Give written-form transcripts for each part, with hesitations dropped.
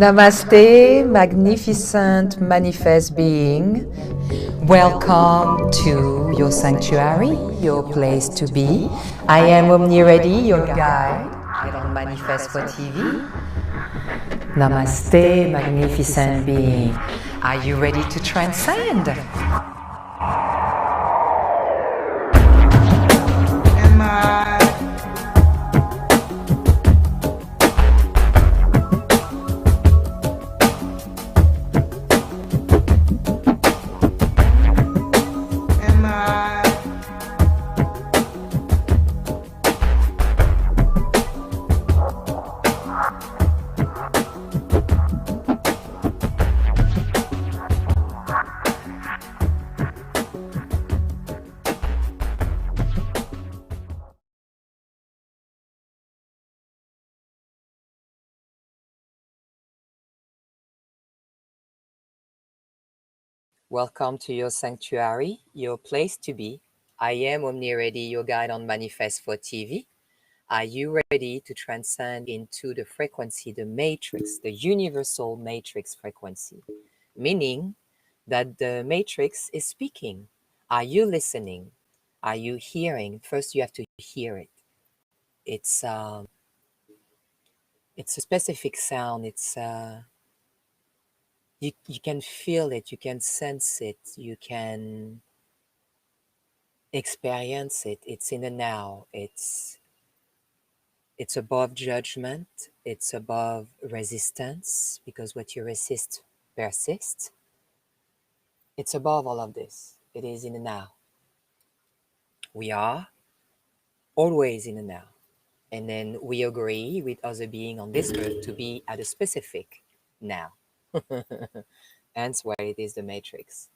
Namaste, magnificent manifest being. Welcome to your sanctuary, your place to be. I am OMniREADY, your guide. I don't manifest for TV. Namaste, magnificent being. Are you ready to transcend? Welcome to your sanctuary, your place to be. I am OMniREADY, your guide on Manifest for TV. Are you ready to transcend into the frequency, the matrix, the universal matrix frequency? Meaning that the matrix is speaking. Are you listening? Are you hearing? First, you have to hear it. It's a specific sound. You can feel it, you can sense it, you can experience it. It's in the now. It's above judgment. It's above resistance, because what you resist persists. It's above all of this. It is in the now. We are always in the now. And then we agree with other beings on this earth to be at a specific now. Hence why it is the matrix.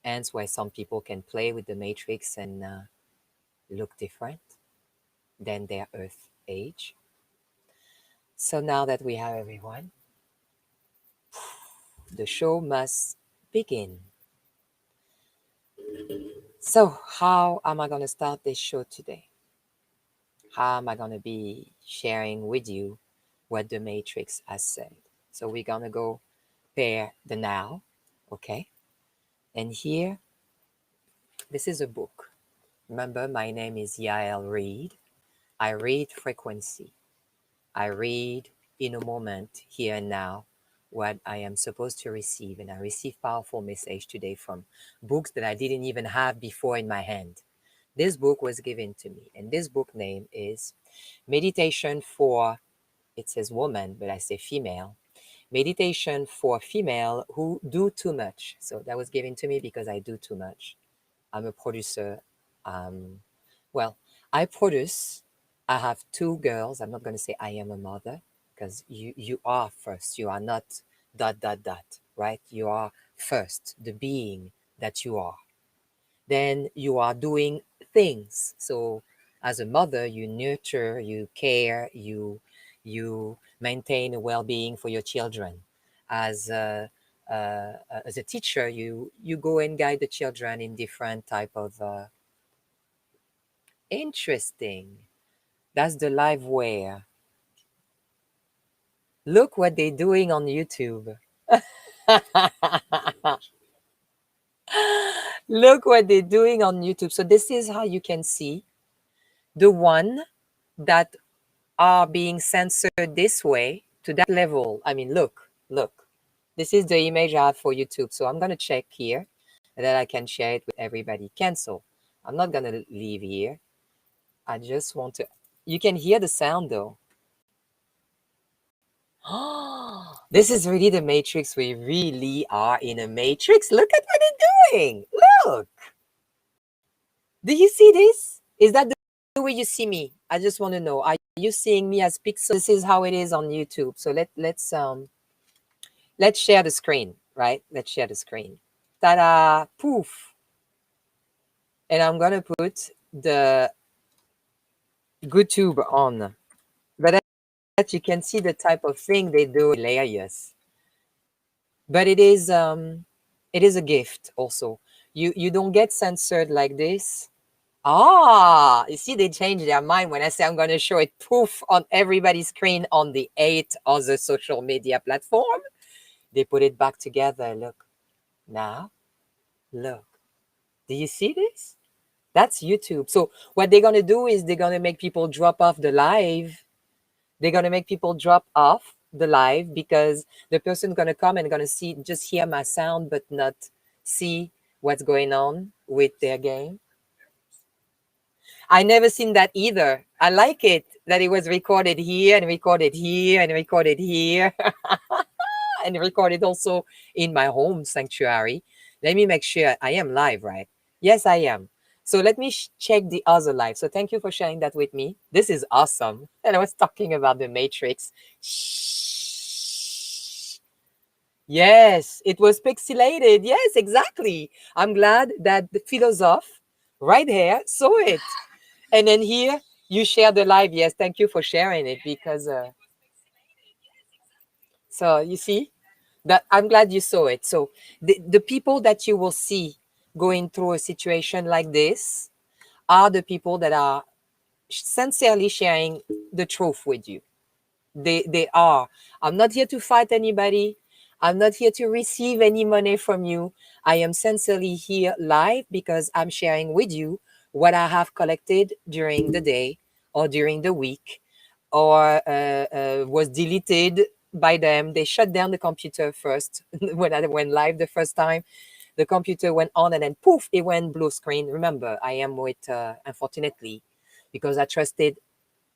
Hence why some people can play with the matrix and look different than their earth age. So now that we have everyone, the show must begin. So how am I going to start this show today? How am I going to be sharing with you what the matrix has said? So we're going to go pair the now, okay? And here, this is a book. Remember, my name is Yael Reed. I read frequency. I read in a moment, here and now, what I am supposed to receive. And I receive powerful message today from books that I didn't even have before in my hand. This book was given to me. And this book name is Meditation for, it says woman, but I say female. Meditation for female who do too much. So that was given to me because I do too much. I'm a producer. Well, I produce. I have two girls. I'm not going to say I am a mother, because you are first. You are not ... right? You are first, the being that you are. Then you are doing things. So as a mother, you nurture, you care, you maintain a well-being for your children. As a teacher, you go and guide the children in different type of interesting. That's the live where. Look what they're doing on YouTube. Look what they're doing on YouTube. So this is how you can see the one that are being censored this way to that level. I mean, look. This is the image I have for YouTube. So I'm going to check here and then I can share it with everybody. Cancel. I'm not going to leave here. I just want to... You can hear the sound though. This is really the matrix. We really are in a matrix. Look at what they're doing. Look. Do you see this? Is that the way you see me? I just want to know. Are you seeing me as pixels? This is how it is on YouTube. So let's share the screen, right? Let's share the screen. Ta-da! Poof. And I'm gonna put the GoodTube on. But that you can see the type of thing they do. Hilarious. But it is a gift also. You don't get censored like this. You see, they change their mind when I say I'm going to show it poof on everybody's screen on the 8 other social media platform. They put it back together. Look. Now, look. Do you see this? That's YouTube. So what they're going to do is they're going to make people drop off the live. They're going to make people drop off the live because the person's going to come and going to see, just hear my sound, but not see what's going on with their game. I never seen that either. I like it that it was recorded here and recorded here and recorded here and recorded also in my home sanctuary. Let me make sure I am live, right? Yes, I am. So let me check the other live. So thank you for sharing that with me. This is awesome. And I was talking about the Matrix. Shh. Yes, it was pixelated. Yes, exactly. I'm glad that the philosopher right here saw it. And then here you share the live. Yes, thank you for sharing it because so you see that I'm glad you saw it. So the people that you will see going through a situation like this are the people that are sincerely sharing the truth with you. They are. I'm not here to fight anybody. I'm not here to receive any money from you. I am sincerely here live because I'm sharing with you what I have collected during the day or during the week or was deleted by them. They shut down the computer first when I went live the first time. The computer went on and then poof, it went blue screen. Remember, I am with, unfortunately, because I trusted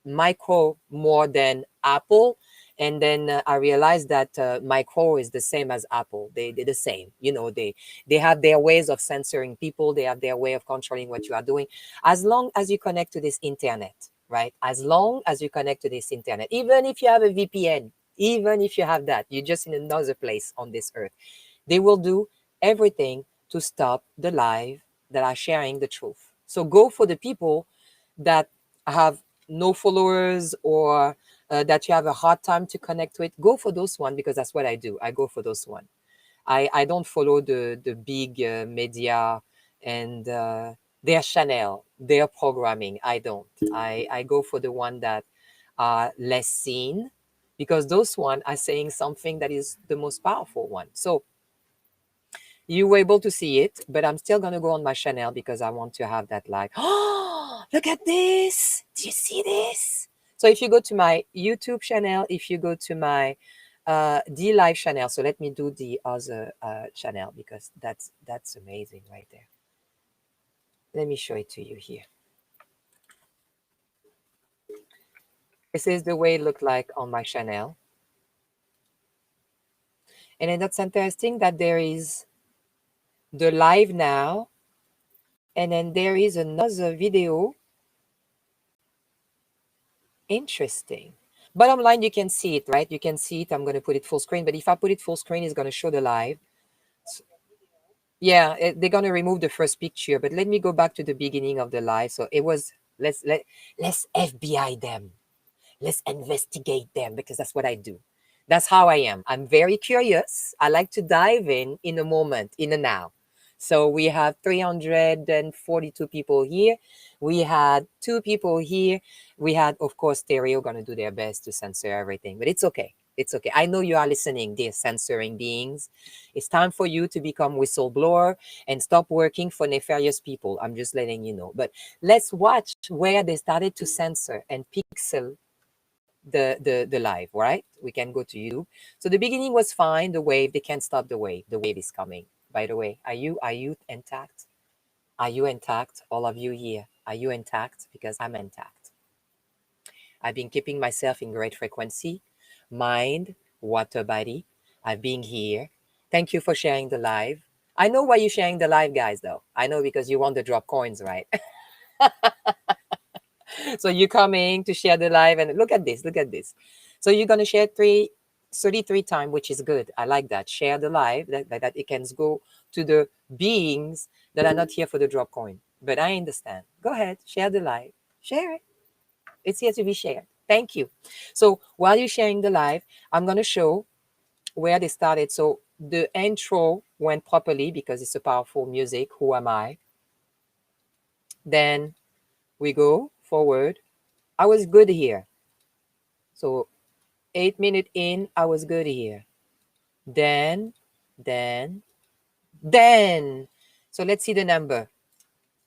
Micro more than Apple. And then I realized that Micro is the same as Apple. They're the same. You know, they have their ways of censoring people. They have their way of controlling what you are doing. As long as you connect to this internet, right? As long as you connect to this internet, even if you have a VPN, even if you have that, you're just in another place on this earth. They will do everything to stop the live that are sharing the truth. So go for the people that have no followers or that you have a hard time to connect with. Go for those one because that's what I do. I go for those one. I don't follow the big media and their channel, their programming. I don't. I go for the one that are less seen because those one are saying something that is the most powerful one. So you were able to see it, but I'm still going to go on my channel because I want to have that live. Oh, look at this. Do you see this? So if you go to my YouTube channel, if you go to my D Live channel, so let me do the other channel because that's amazing right there. Let me show it to you here. This is the way it looked like on my channel. And then that's interesting that there is the live now, and then there is another video. Interesting. Bottom line, you can see it, right? You can see it. I'm going to put it full screen, but if I put it full screen, it's going to show the live. Yeah, they're going to remove the first picture, but let me go back to the beginning of the live. So it was, let's FBI them. Let's investigate them because that's what I do. That's how I am. I'm very curious. I like to dive in a moment, in a now. So we have 342 people here. We had 2 people here. We had, of course, Stereo going to do their best to censor everything, but it's okay. It's okay. I know you are listening, dear censoring beings. It's time for you to become whistleblower and stop working for nefarious people. I'm just letting you know. But let's watch where they started to censor and pixel the live, right? We can go to YouTube. So the beginning was fine. The wave, they can't stop the wave. The wave is coming. By the way, are you intact? Are you intact? All of you here, are you intact? Because I'm intact. I've been keeping myself in great frequency, mind, water body. I've been here. Thank you for sharing the live. I know why you're sharing the live, guys, though. I know because you want to drop coins, right? So you're coming to share the live and look at this, look at this. So you're going to share 33 times, which is good. I like that. Share the live that it can go to the beings that are not here for the drop coin. But I understand. Go ahead, share the live. Share it. It's here to be shared. Thank you. So while you're sharing the live, I'm going to show where they started. So the intro went properly because it's a powerful music. Who am I? Then we go forward. I was good here. So 8 minutes in, I was good here. then. So let's see the number.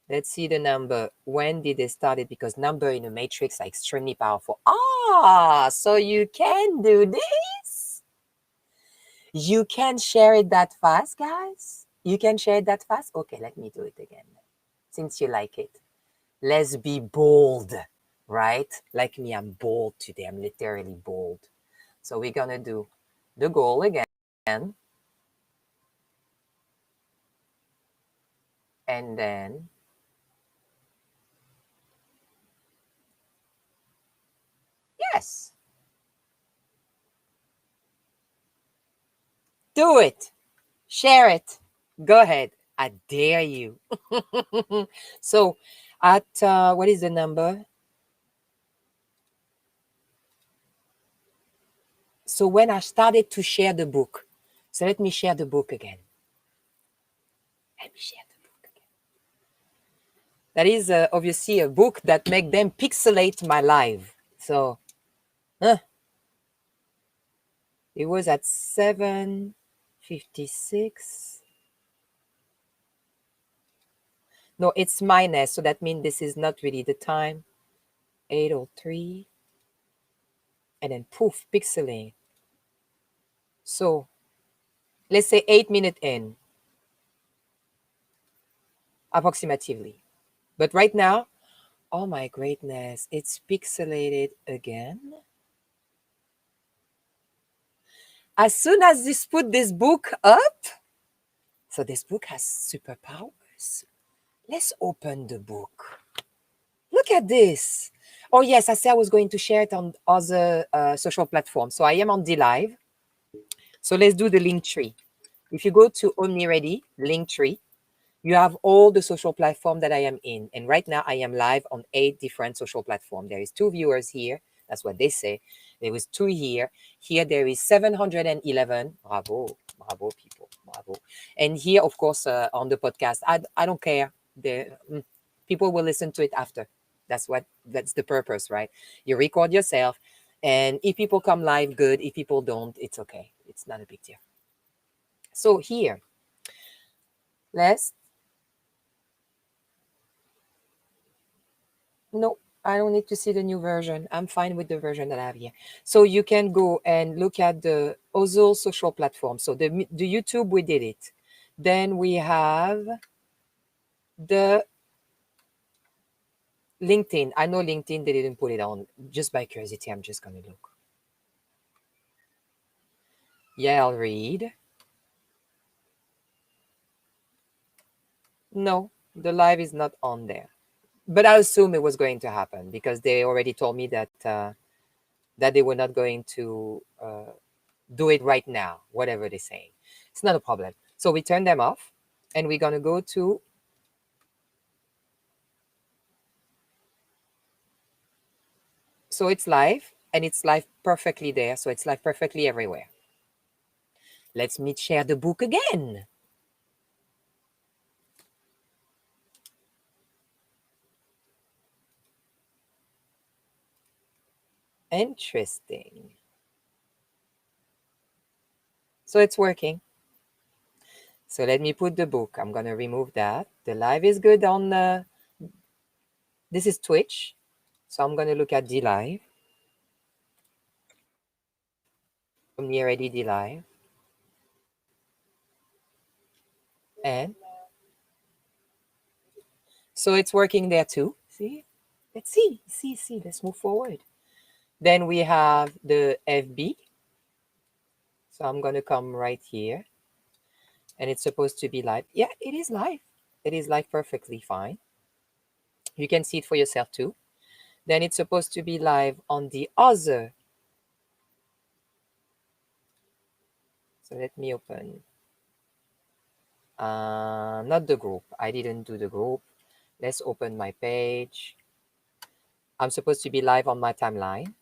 Let's see the number. When did they start it? Because number in a matrix are extremely powerful. So you can do this. You can share it that fast, guys. You can share it that fast. Okay, let me do it again. Since you like it. Let's be bold, right? Like me, I'm bold today. I'm literally bold. So we're going to do the goal again. And then yes. Do it. Share it. Go ahead. I dare you. So at, what is the number? So when I started to share the book, so let me share the book again. Let me share the book again. That is obviously a book that make them pixelate my life. So it was at 7:56. No, it's minus, so that means this is not really the time. 8:03. And then poof, pixelate. So let's say 8 minutes in, approximately. But right now, oh my greatness, it's pixelated again. As soon as this put this book up, so this book has superpowers. Let's open the book. Look at this. Oh yes, I said I was going to share it on other social platforms. So I am on DLive. So let's do the link tree. If you go to OMniREADY, link tree, you have all the social platform that I am in. And right now I am live on 8 different social platforms. There is 2 viewers here. That's what they say. There was 2 here. Here there is 711. Bravo. Bravo, people. Bravo. And here, of course, on the podcast, I don't care. People will listen to it after. That's the purpose, right? You record yourself. And if people come live, good. If people don't, it's okay. It's not a big deal. So here, no, I don't need to see the new version. I'm fine with the version that I have here. So you can go and look at the other social platform. So the YouTube, we did it. Then we have the LinkedIn. I know LinkedIn, they didn't put it on. Just by curiosity, I'm just going to look. Yeah, I'll read. No, the live is not on there. But I assume it was going to happen because they already told me that that they were not going to do it right now, whatever they're saying. It's not a problem. So we turn them off and we're going to go to so it's live and it's live perfectly there. So it's live perfectly everywhere. Let's me share the book again. Interesting. So it's working. So let me put the book. I'm going to remove that. The live is good on this is Twitch. So I'm going to look at DLive. OMniREADY DLive. And so it's working there too. See? Let's see. Let's move forward. Then we have the FB. So I'm going to come right here. And it's supposed to be live. Yeah, it is live. It is live perfectly fine. You can see it for yourself too. Then it's supposed to be live on the other. So let me open. Not the group. I didn't do the group. Let's open my page. I'm supposed to be live on my timeline.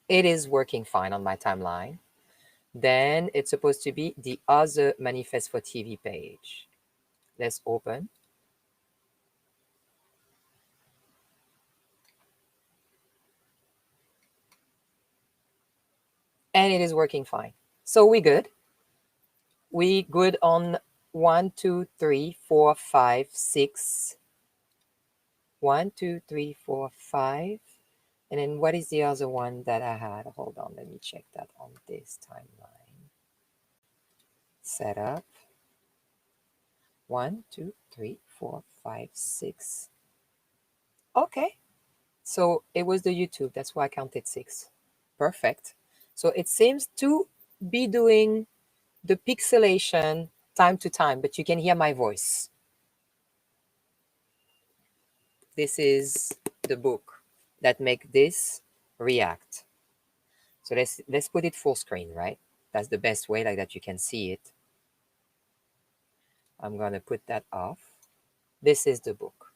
It is working fine on my timeline. Then it's supposed to be the other Manifest for TV page. Let's open. and it is working fine. So we good. We good on 1, 2, 3, 4, 5, 6. 1, 2, 3, 4, 5. And then what is the other one that I had? Hold on, let me check that on this timeline. Setup. 1, 2, 3, 4, 5, 6. Okay. So it was the YouTube. That's why I counted 6. Perfect. So it seems to be doing the pixelation time to time, but you can hear my voice. This is the book that make this react. So let's put it full screen, right? That's the best way, like that you can see it. I'm gonna put that off. This is the book.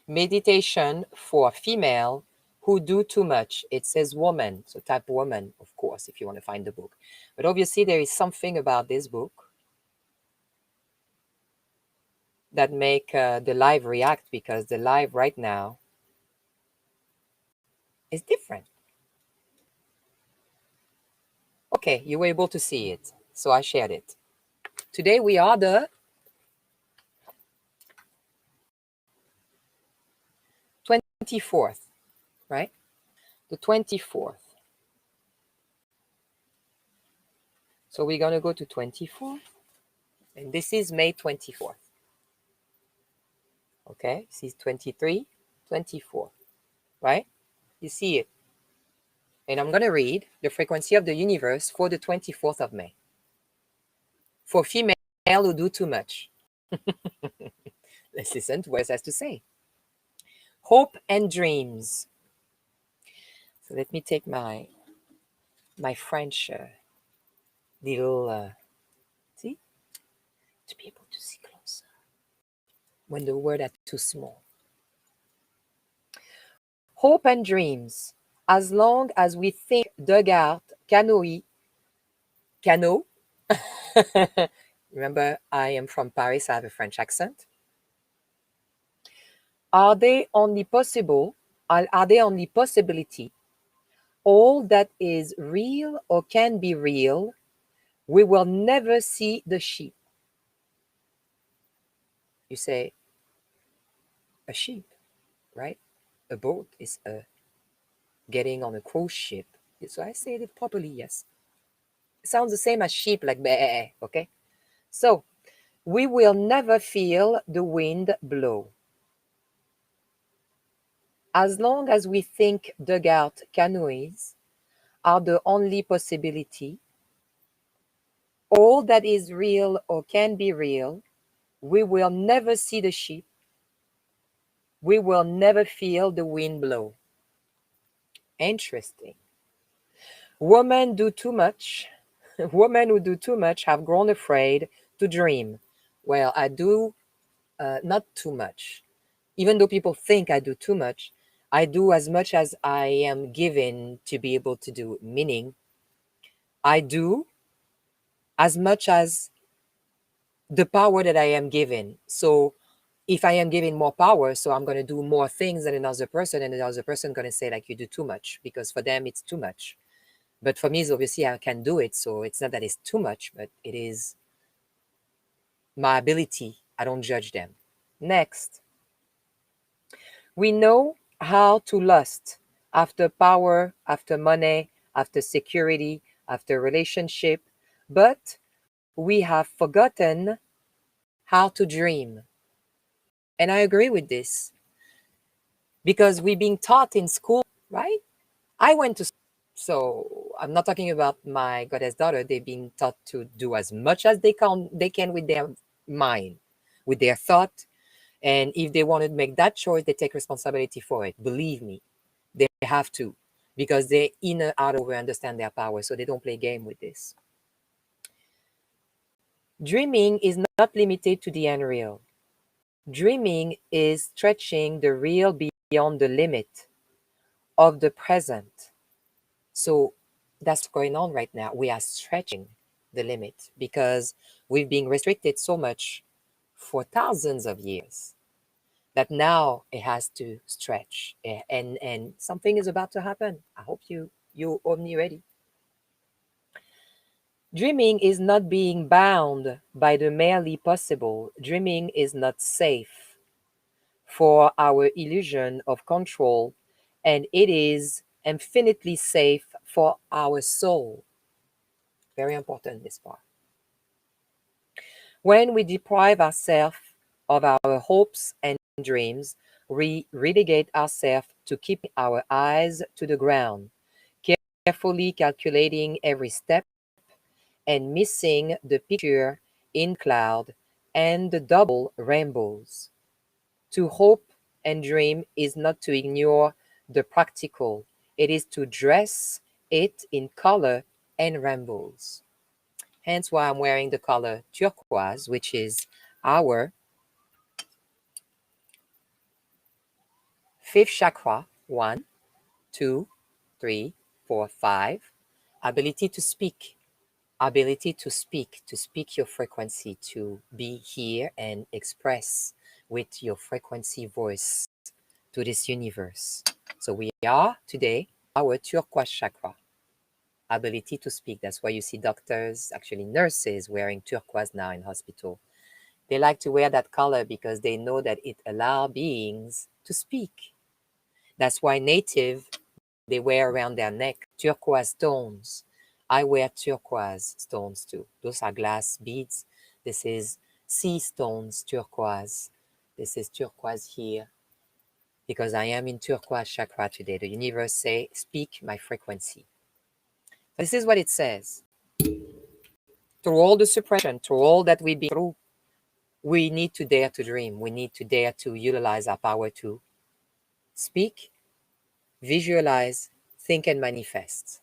Meditation for female who do too much. It says woman, so type woman, of course, if you want to find the book. But obviously there is something about this book that make the live react, because the live right now is different. Okay, you were able to see it, so I shared it. Today we are the 24th, right? The 24th. So we're going to go to 24th, and this is May 24th. Okay, this is 23, 24, right? You see it. And I'm going to read the frequency of the universe for the 24th of May. For female who do too much. Let's listen to what it has to say. Hope and dreams. So let me take my French little, see? To be able to see closer when the words are too small. Hope and dreams. As long as we think dugout, canoe. Remember, I am from Paris, I have a French accent. Are they only possible? Are they only possibility? All that is real or can be real, we will never see the sheep. You say, a sheep, right? A boat is getting on a cruise ship. So I said it properly, yes. It sounds the same as sheep, like bleh, okay? So, we will never feel the wind blow. As long as we think dugout canoes are the only possibility, all that is real or can be real, we will never see the sheep. We will never feel the wind blow. Interesting. Women do too much. Women who do too much have grown afraid to dream. Well, I do not too much. Even though people think I do too much, I do as much as I am given to be able to do. Meaning, I do as much as the power that I am given. So if I am given more power, so I'm going to do more things than another person, and another person going to say, like, you do too much, because for them it's too much. But for me, it's obviously I can do it. So it's not that it's too much, but it is my ability. I don't judge them. Next. We know how to lust after power, after money, after security, after relationship, but we have forgotten how to dream. And I agree with this, because we're being taught in school, right? I went to school, so I'm not talking about my goddess daughter. They've been taught to do as much as they can with their mind, with their thought. And if they want to make that choice, they take responsibility for it. Believe me, they have to, because they inner out over understand their power, so they don't play game with this. Dreaming is not limited to the unreal. Dreaming is stretching the real beyond the limit of the present. So that's going on right now. We are stretching the limit because we've been restricted so much for thousands of years that now it has to stretch, and something is about to happen. I hope you You OMniREADY. Dreaming is not being bound by the merely possible. Dreaming is not safe for our illusion of control, and it is infinitely safe for our soul. Very important, this part. When we deprive ourselves of our hopes and dreams, we relegate ourselves to keeping our eyes to the ground, carefully calculating every step and missing the picture in cloud and the double rainbows. To hope and dream is not to ignore the practical, it is to dress it in color and rainbows. Hence why I'm wearing the color turquoise, which is our fifth chakra. 1, 2, 3, 4, 5. Ability to speak. Ability to speak your frequency, to be here and express with your frequency voice to this universe. So we are today our turquoise chakra. Ability to speak. That's why you see doctors, actually nurses, wearing turquoise now in hospital. They like to wear that color because they know that it allows beings to speak. That's why native, they wear around their neck turquoise stones. I wear turquoise stones too. Those are glass beads. This is sea stones, turquoise. This is turquoise here. Because I am in turquoise chakra today. The universe say, speak my frequency. This is what it says. Through all the suppression, through all that we've been through, we need to dare to dream. We need to dare to utilize our power to speak, visualize, think, and manifest.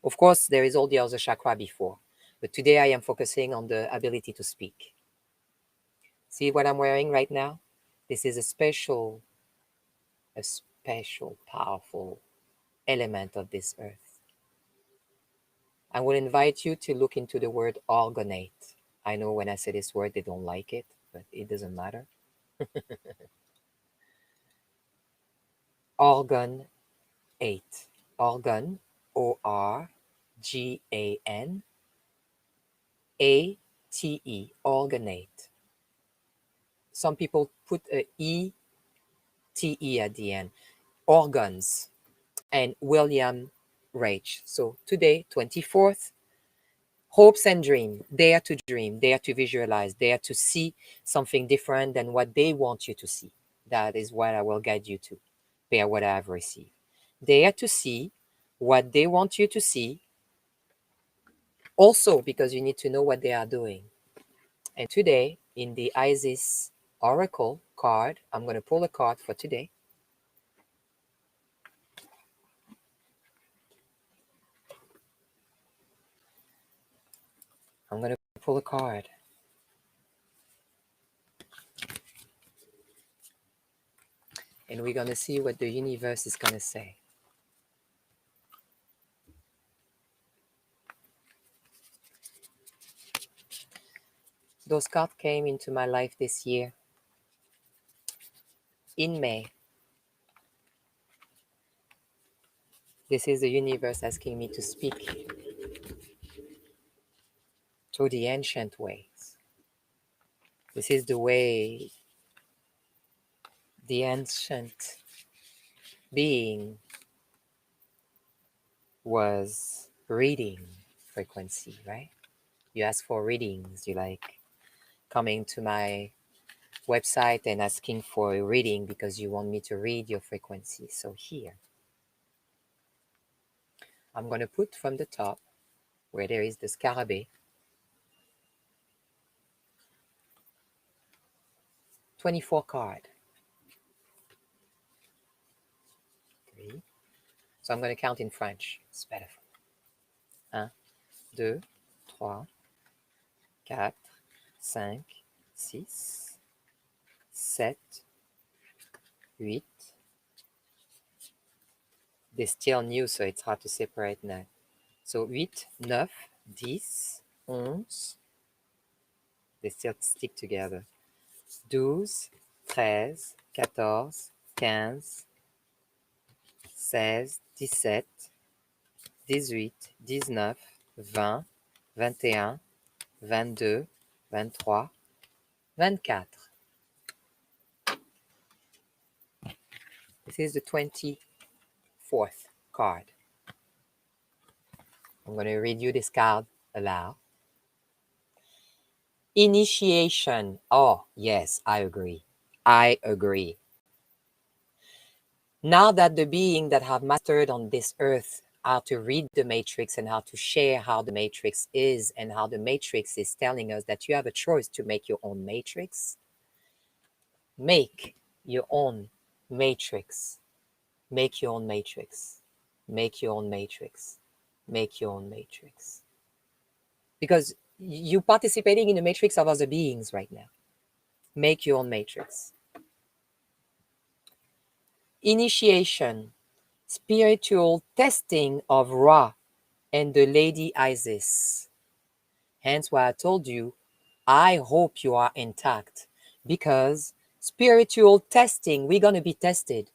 Of course, there is all the other chakra before, but today I am focusing on the ability to speak. See what I'm wearing right now? This is a special, powerful element of this earth. I will invite you to look into the word orgonate. I know when I say this word, they don't like it, but it doesn't matter. Organ 8. Organ, ORGAN, ATE, organate. Some people put a ETE at the end. Organs, and William Reich. So today, 24th, hopes and dream. Dare to dream, dare to visualize, dare to see something different than what they want you to see. That is what I will guide you to. Bear what I have received. Dare to see what they want you to see. Also, because you need to know what they are doing. And today, in the Isis Oracle card, I'm going to pull a card for today. I'm going to pull a card. And we're going to see what the universe is going to say. Those cards came into my life this year in May. This is the universe asking me to speak through the ancient ways. This is the way the ancient being was reading frequency, right? You ask for readings, you like coming to my website and asking for a reading because you want me to read your frequency. So here, I'm going to put from the top where there is the scarabée, 24 card. 3. So I'm going to count in French. It's better. 1, 2, 3, 4, 5, 6, 7, 8. They're still new, so it's hard to separate now. So 8, 9, 10, 11. They still stick together. 12, 13, 14, 15, 16, 17, 18, 19, 20, 21, 22, 23, 24. This is the 24th card. I'm going to read you this card aloud. Initiation. Oh, yes, I agree. I agree. Now that the being that have mastered on this earth how to read the matrix and how to share how the matrix is and how the matrix is telling us that you have a choice to make your own matrix, make your own matrix. Make your own matrix. Make your own matrix. Make your own matrix. Because you're participating in the matrix of other beings right now. Make your own matrix. Initiation, spiritual testing of Ra and the Lady Isis. Hence why I told you, I hope you are intact, because spiritual testing, we're going to be tested,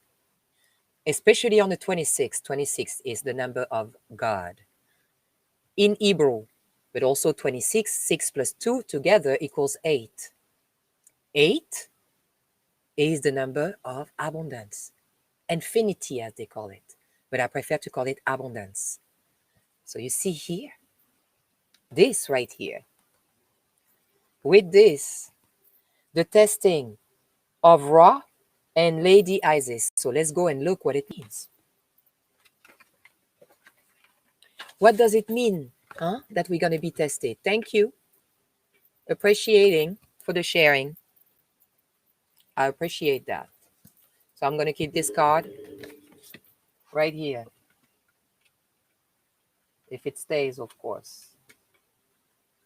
especially on the 26th. 26 is the number of God in Hebrew, but also 26, 6 plus 2 together equals 8. 8 is the number of abundance, infinity as they call it, but I prefer to call it abundance. So you see here, this right here, with this, the testing of Ra and Lady Isis. So let's go and look what it means. What does it mean, that we're going to be tested? Thank you. Appreciating for the sharing. I appreciate that. So I'm going to keep this card right here. If it stays, of course.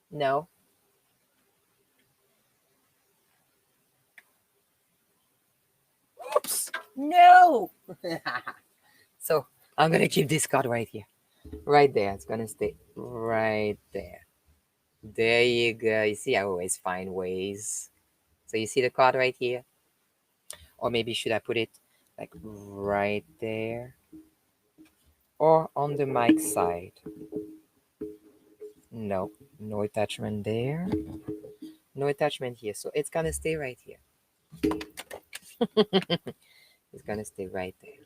No. Oops. No. So I'm going to keep this card right here. Right there. It's going to stay right there. There you go. You see, I always find ways. So you see the card right here? Or maybe should I put it like right there? Or on the mic side? No. No attachment there. No attachment here. So it's going to stay right here. It's going to stay right there.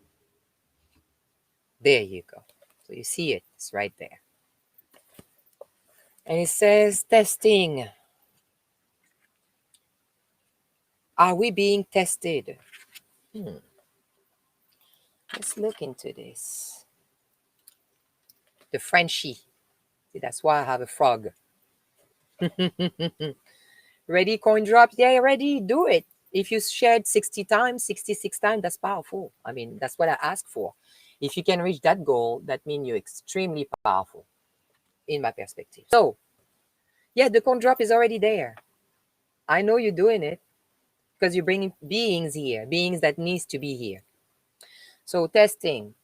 There you go. So you see it. It's right there. And it says testing. Are we being tested? Let's look into this. The Frenchie. See, that's why I have a frog. Ready, coin drop? Yeah, ready? Do it. If you shared 60 times, 66 times, that's powerful. I mean, that's what I ask for. If you can reach that goal, that means you're extremely powerful in my perspective. So, yeah, the coin drop is already there. I know you're doing it because you're bringing beings here, beings that needs to be here. So testing,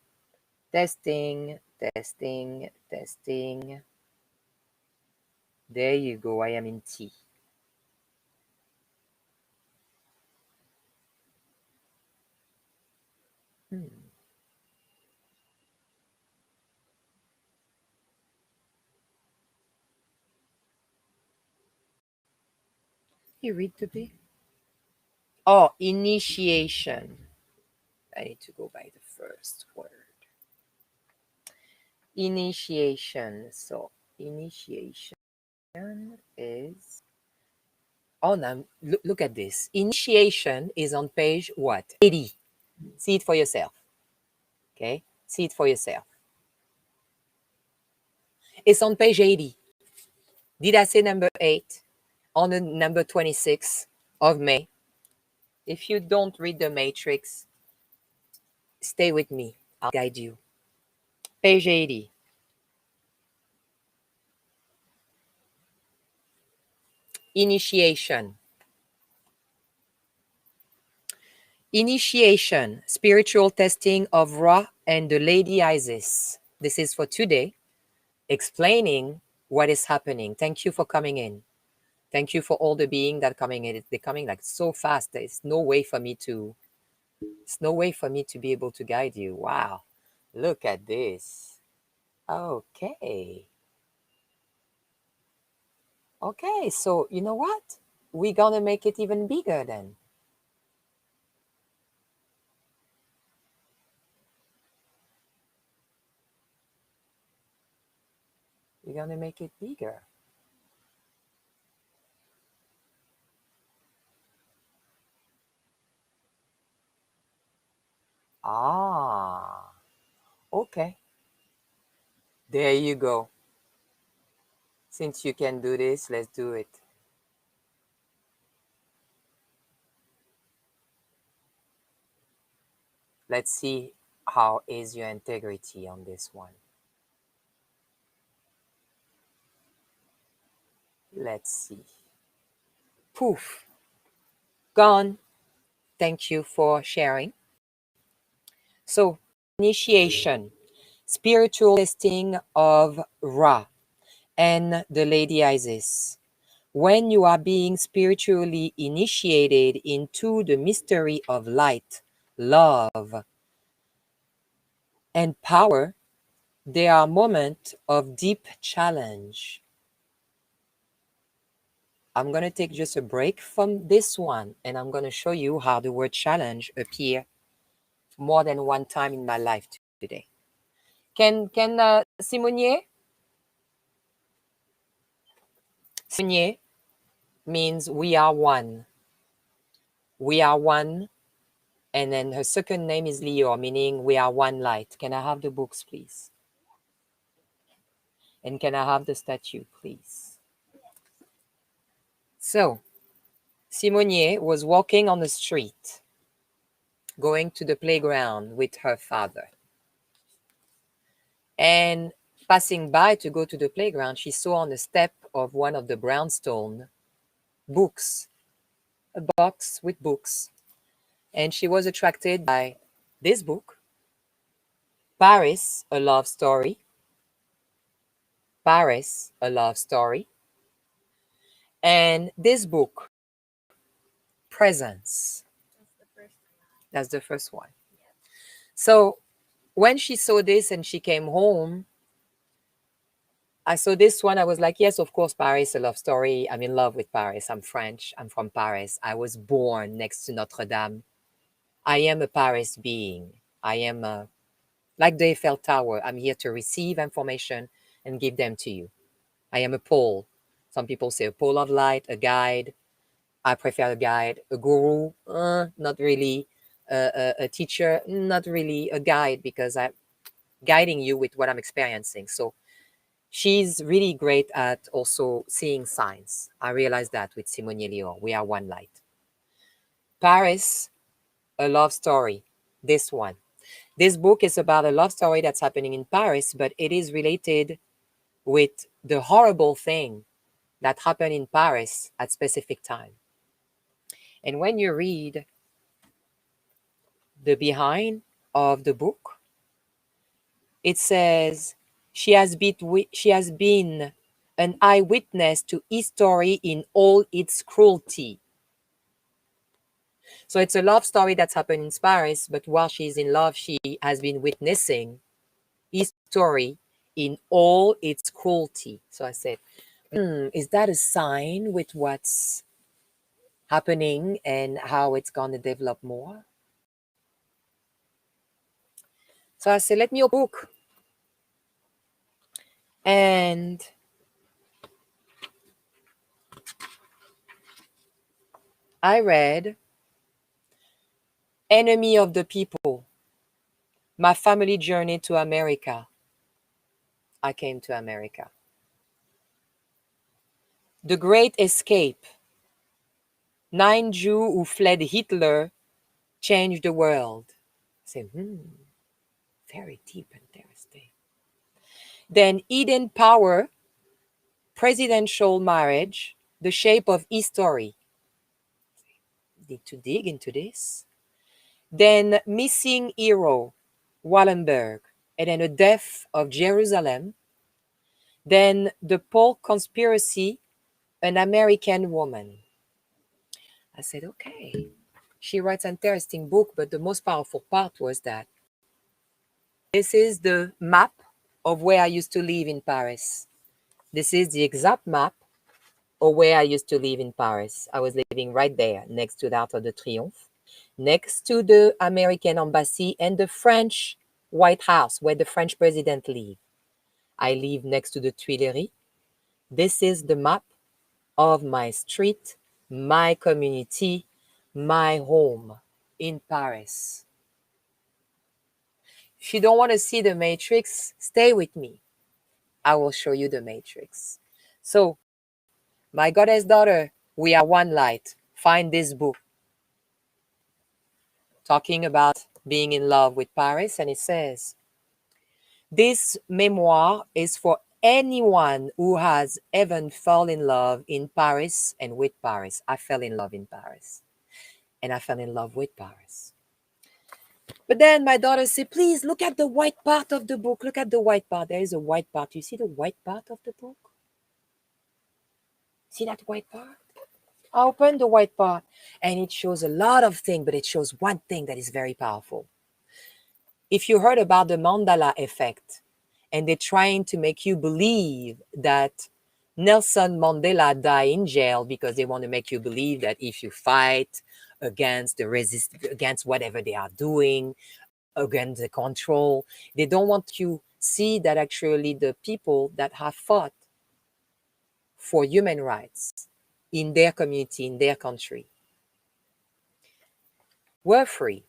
testing, testing, testing. There you go. I am in T. You read to be? Oh, initiation. I need to go by the first word. Initiation. So initiation is, oh, now look at this. Initiation is on page what? 80. See it for yourself. Okay? See it for yourself. It's on page 80. Did I say number 8? On the number 26 of May. If you don't read the matrix, stay with me. I'll guide you. Page 80. Initiation. Initiation, spiritual testing of Ra and the Lady Isis. This is for today, explaining what is happening. Thank you for coming in. Thank you for all the being that are coming in. They're coming like so fast. There's no way for me to, it's no way for me to be able to guide you. Wow, look at this. Okay. Okay, so you know what? We're gonna make it even bigger then. We're gonna make it bigger. Ah, okay. There you go. Since you can do this, let's do it. Let's see how is your integrity on this one. Let's see. Poof. Gone. Thank you for sharing. So, initiation, spiritual testing of Ra and the Lady Isis. When you are being spiritually initiated into the mystery of light, love, and power, there are moments of deep challenge. I'm going to take just a break from this one, and I'm going to show you how the word challenge appear more than one time in my life today. Can Simonier? Simonier means we are one. We are one. And then her second name is Leo, meaning we are one light. Can I have the books, please? And can I have the statue, please? So, Simonier was walking on the street, going to the playground with her father. And passing by to go to the playground, she saw on the step of one of the brownstone books, a box with books. And she was attracted by this book, Paris, a Love Story. Paris, a Love Story. And this book, Presence. That's the first one. So when she saw this and she came home, I saw this one. I was like, yes, of course, Paris, a love story. I'm in love with Paris. I'm French. I'm from Paris. I was born next to Notre Dame. I am a Paris being. I am like the Eiffel Tower. I'm here to receive information and give them to you. I am a pole. Some people say a pole of light, a guide. I prefer a guide. A guru, not really. A teacher, not really. A guide, because I'm guiding you with what I'm experiencing. So she's really great at also seeing signs. I realized that with Simone Leon. We are one light. Paris, a love story. This one. This book is about a love story that's happening in Paris, but it is related with the horrible thing that happened in Paris at specific time. And when you read the behind of the book, it says she has been an eyewitness to history in all its cruelty. So it's a love story that's happened in Paris, but while she's in love, she has been witnessing history in all its cruelty. So I said, is that a sign with what's happening and how it's going to develop more? So I said, let me open a book. And I read Enemy of the People, My Family Journey to America. I came to America. The Great Escape, 9 Jews who fled Hitler changed the world. I said, very deep and interesting. Then Eden Power, Presidential Marriage, The Shape of History. Need to dig into this. Then Missing Hero, Wallenberg, and then The Death of Jerusalem. Then The Polk Conspiracy, An American Woman. I said, okay. She writes an interesting book, but the most powerful part was that this is the map of where I used to live in Paris. This is the exact map of where I used to live in Paris. I was living right there, next to the Arc de Triomphe, next to the American embassy and the French White House, where the French president lives. I live next to the Tuileries. This is the map of my street, my community, my home in Paris. If you don't want to see the matrix, stay with me. I will show you the matrix. So, my goddess daughter, we are one light. Find this book talking about being in love with Paris, and it says, this memoir is for anyone who has ever fallen in love in Paris and with Paris. I fell in love in Paris, and I fell in love with Paris. But then my daughter said, please look at the white part of the book. Look at the white part. There is a white part. You see the white part of the book? See that white part? I opened the white part, and it shows a lot of things, but it shows one thing that is very powerful. If you heard about the Mandela effect, and they're trying to make you believe that Nelson Mandela died in jail because they want to make you believe that if you fight against against whatever they are doing, against the control, they don't want you see that actually the people that have fought for human rights in their community, in their country, were free.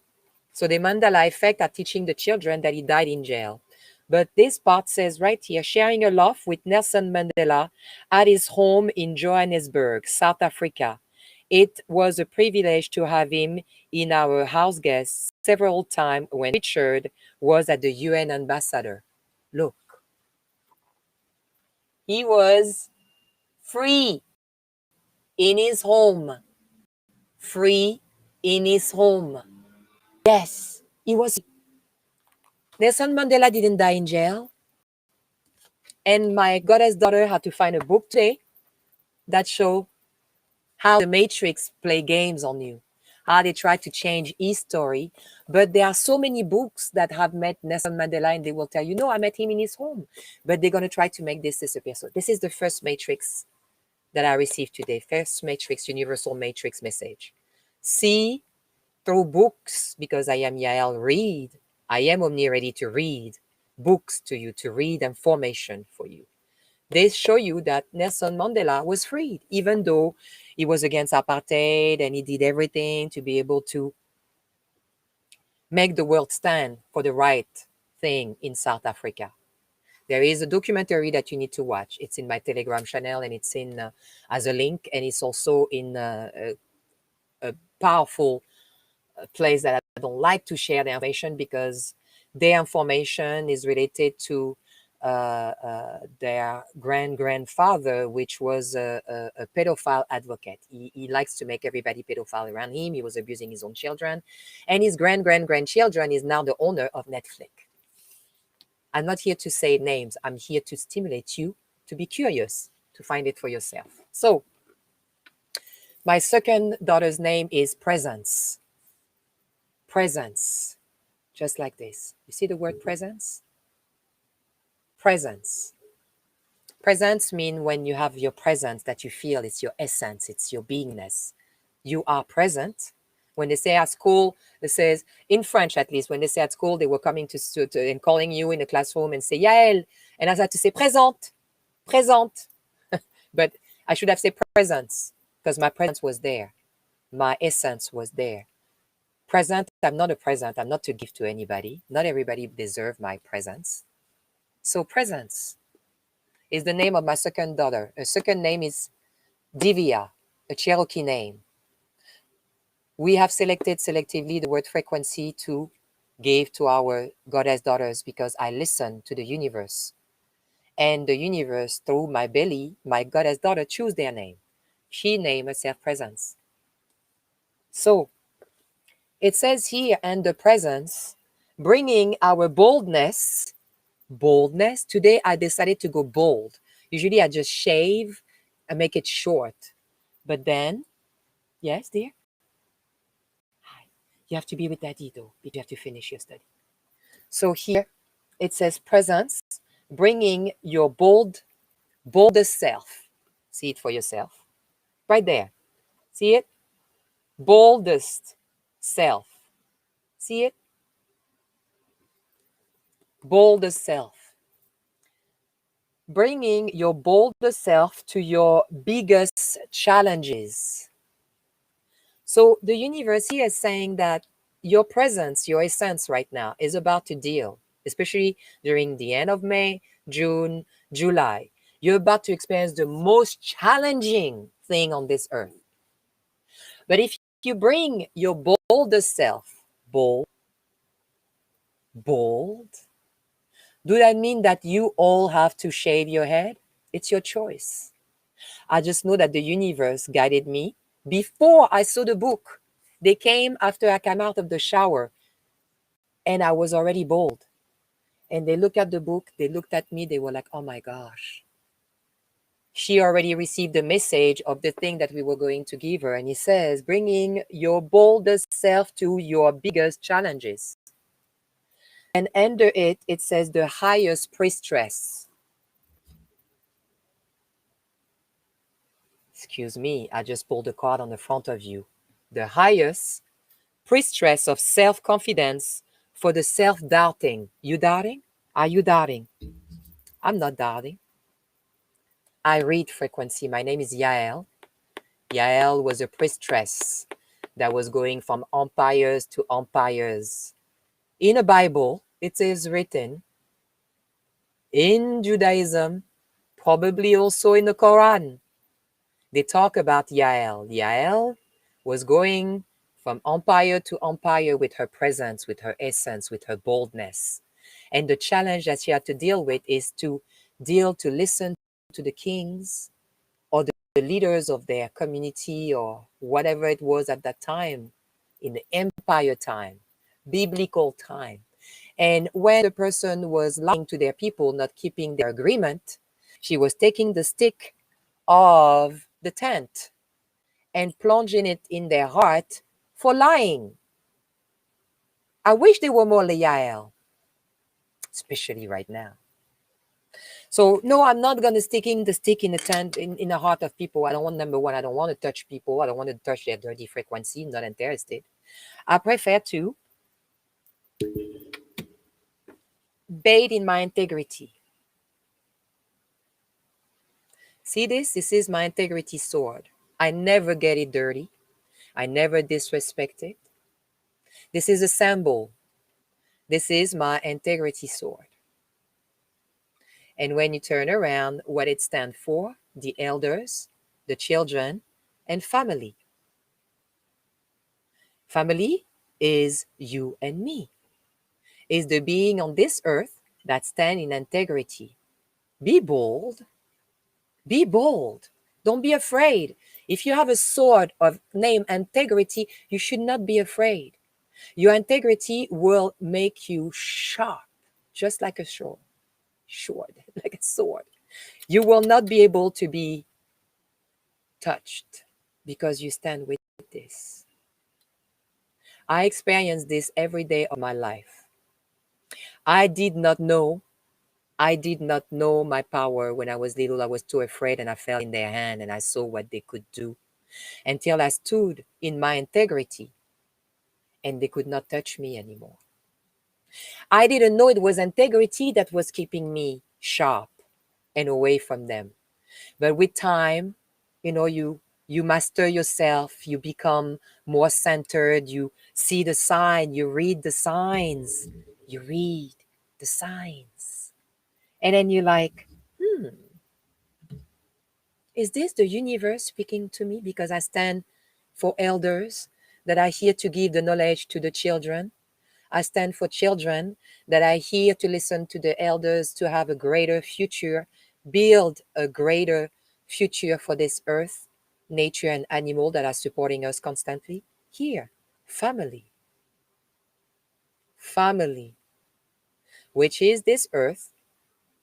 So the Mandela effect are teaching the children that he died in jail. But this part says right here, sharing a laugh with Nelson Mandela at his home in Johannesburg, South Africa. It was a privilege to have him in our house guests several times when Richard was at the UN ambassador. Look, he was free in his home. Free in his home. Yes, he was. Nelson Mandela didn't die in jail. And my goddess daughter had to find a book today that show how the Matrix play games on you, how they try to change his story. But there are so many books that have met Nelson Mandela and they will tell you, no, I met him in his home. But they're going to try to make this disappear. So this is the first Matrix that I received today. First Matrix, universal Matrix message. See through books, because I am Yael, read. I am OMniREADY to read books to you, to read information for you. They show you that Nelson Mandela was freed, even though he was against apartheid and he did everything to be able to make the world stand for the right thing in South Africa. There is a documentary that you need to watch. It's in my Telegram channel and it's in as a link, and it's also in a powerful place that I don't like to share the information because their information is related to their grandfather, which was a pedophile advocate. He likes to make everybody pedophile around him. He was abusing his own children. And his grandchildren is now the owner of Netflix. I'm not here to say names. I'm here to stimulate you to be curious, to find it for yourself. So, my second daughter's name is Presence. Presence. Just like this. You see the word presence? Presence. Presence means when you have your presence that you feel, it's your essence, it's your beingness. You are present. When they say at school, it says, in French at least, when they say at school, they were coming to and calling you in the classroom and say, Yael. And I had to say, présente, présente. But I should have said presence because my presence was there. My essence was there. Present, I'm not a present. I'm not to give to anybody. Not everybody deserves my presence. So presence is the name of my second daughter. Her second name is Divya, a Cherokee name. We have selected selectively the word frequency to give to our goddess daughters because I listen to the universe. And the universe, through my belly, my goddess daughter, choose their name. She named herself Presence. So, it says here, and the presence, bringing our boldness. Today, I decided to go bold. Usually, I just shave and make it short. But then, yes, dear? Hi. You have to be with Daddy, though. You have to finish your study. So here, it says presence, bringing your boldest self. See it for yourself. Right there. See it? Boldest self. See it? Boldest self. Bringing your boldest self to your biggest challenges. So the universe here is saying that your presence, your essence right now is about to deal, especially during the end of May, June, July. You're about to experience the most challenging thing on this earth. But if you bring your boldest self, bold, do that mean that you all have to shave your head? It's your choice. I just know that the universe guided me before I saw the book. They came after I came out of the shower and I was already bold. And they looked at the book, they looked at me, they were like, oh my gosh. She already received the message of the thing that we were going to give her. And he says, bringing your boldest self to your biggest challenges. And under it, it says the highest priestess. Excuse me, I just pulled a card on the front of you. The highest priestess of self-confidence for the self-doubting. You doubting? Are you doubting? I'm not doubting. I read frequency. My name is Yael. Yael was a priestess that was going from empires to empires. In the Bible, it is written, in Judaism, probably also in the Quran, they talk about Yael. Yael was going from empire to empire with her presence, with her essence, with her boldness. And the challenge that she had to deal with is to listen to the kings or the leaders of their community or whatever it was at that time, in the empire time, biblical time. And when the person was lying to their people, not keeping their agreement, she was taking the stick of the tent and plunging it in their heart for lying. I wish they were more loyal, especially right now. So no, I'm not gonna sticking the stick in the tent in the heart of people. I don't want, number one, I don't want to touch people. I don't want to touch their dirty frequency. I'm not interested. I prefer to bathe in my integrity. See this? This is my integrity sword. I never get it dirty. I never disrespect it. This is a symbol. This is my integrity sword. And when you turn around, what it stands for, the elders, the children, and family. Family is you and me. Is the being on this earth that stand in integrity. Be bold. Be bold. Don't be afraid. If you have a sword of name integrity, you should not be afraid. Your integrity will make you sharp, just like a sword, like a sword. You will not be able to be touched because you stand with this. I experience this every day of my life. I did not know my power when I was little. I was too afraid and I fell in their hand and I saw what they could do until I stood in my integrity and they could not touch me anymore. I didn't know it was integrity that was keeping me sharp and away from them. But with time, you master yourself, you become more centered, you see the sign, you read the signs, And then you're like, is this the universe speaking to me? Because I stand for elders that are here to give the knowledge to the children. I stand for children that are here to listen to the elders to have a greater future, build a greater future for this earth, nature and animal that are supporting us constantly. Here, family, which is this earth,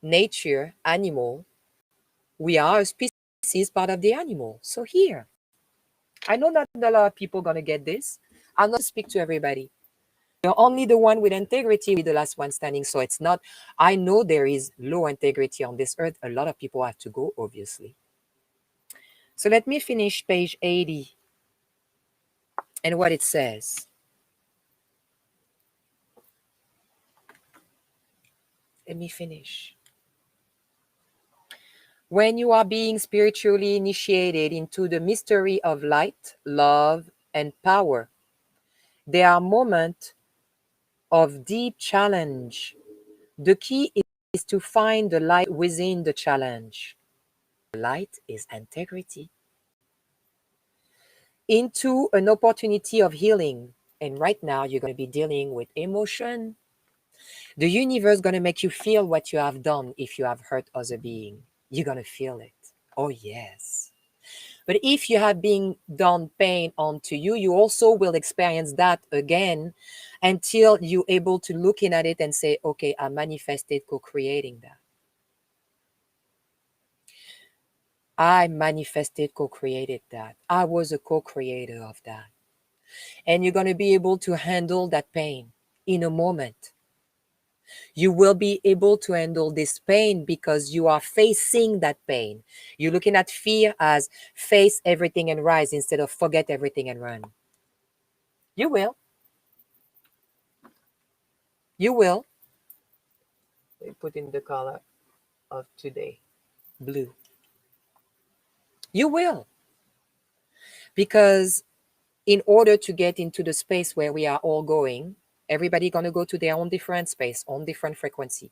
nature, animal. We are a species, part of the animal. So here, I know not a lot of people going to get this. I'm not speak to everybody. You're only the one with integrity, the last one standing. So it's not, I know there is low integrity on this earth. A lot of people have to go, obviously. So let me finish page 80 and what it says. Let me finish. When you are being spiritually initiated into the mystery of light, love, and power, there are moments of deep challenge. The key is to find the light within the challenge. The light is integrity. Into an opportunity of healing. And right now, you're going to be dealing with emotion. The universe is going to make you feel what you have done if you have hurt other being. You're going to feel it. Oh, yes. But if you have been done pain onto you, you also will experience that again until you're able to looking at it and say, okay, I manifested co-creating that. I manifested co-created that. I was a co-creator of that. And you're going to be able to handle that pain in a moment. You will be able to handle this pain because you are facing that pain. You're looking at fear as face everything and rise instead of forget everything and run. You will. You will. They put in the color of today, blue. You will. Because in order to get into the space where we are all going, everybody going to go to their own different space, own different frequency.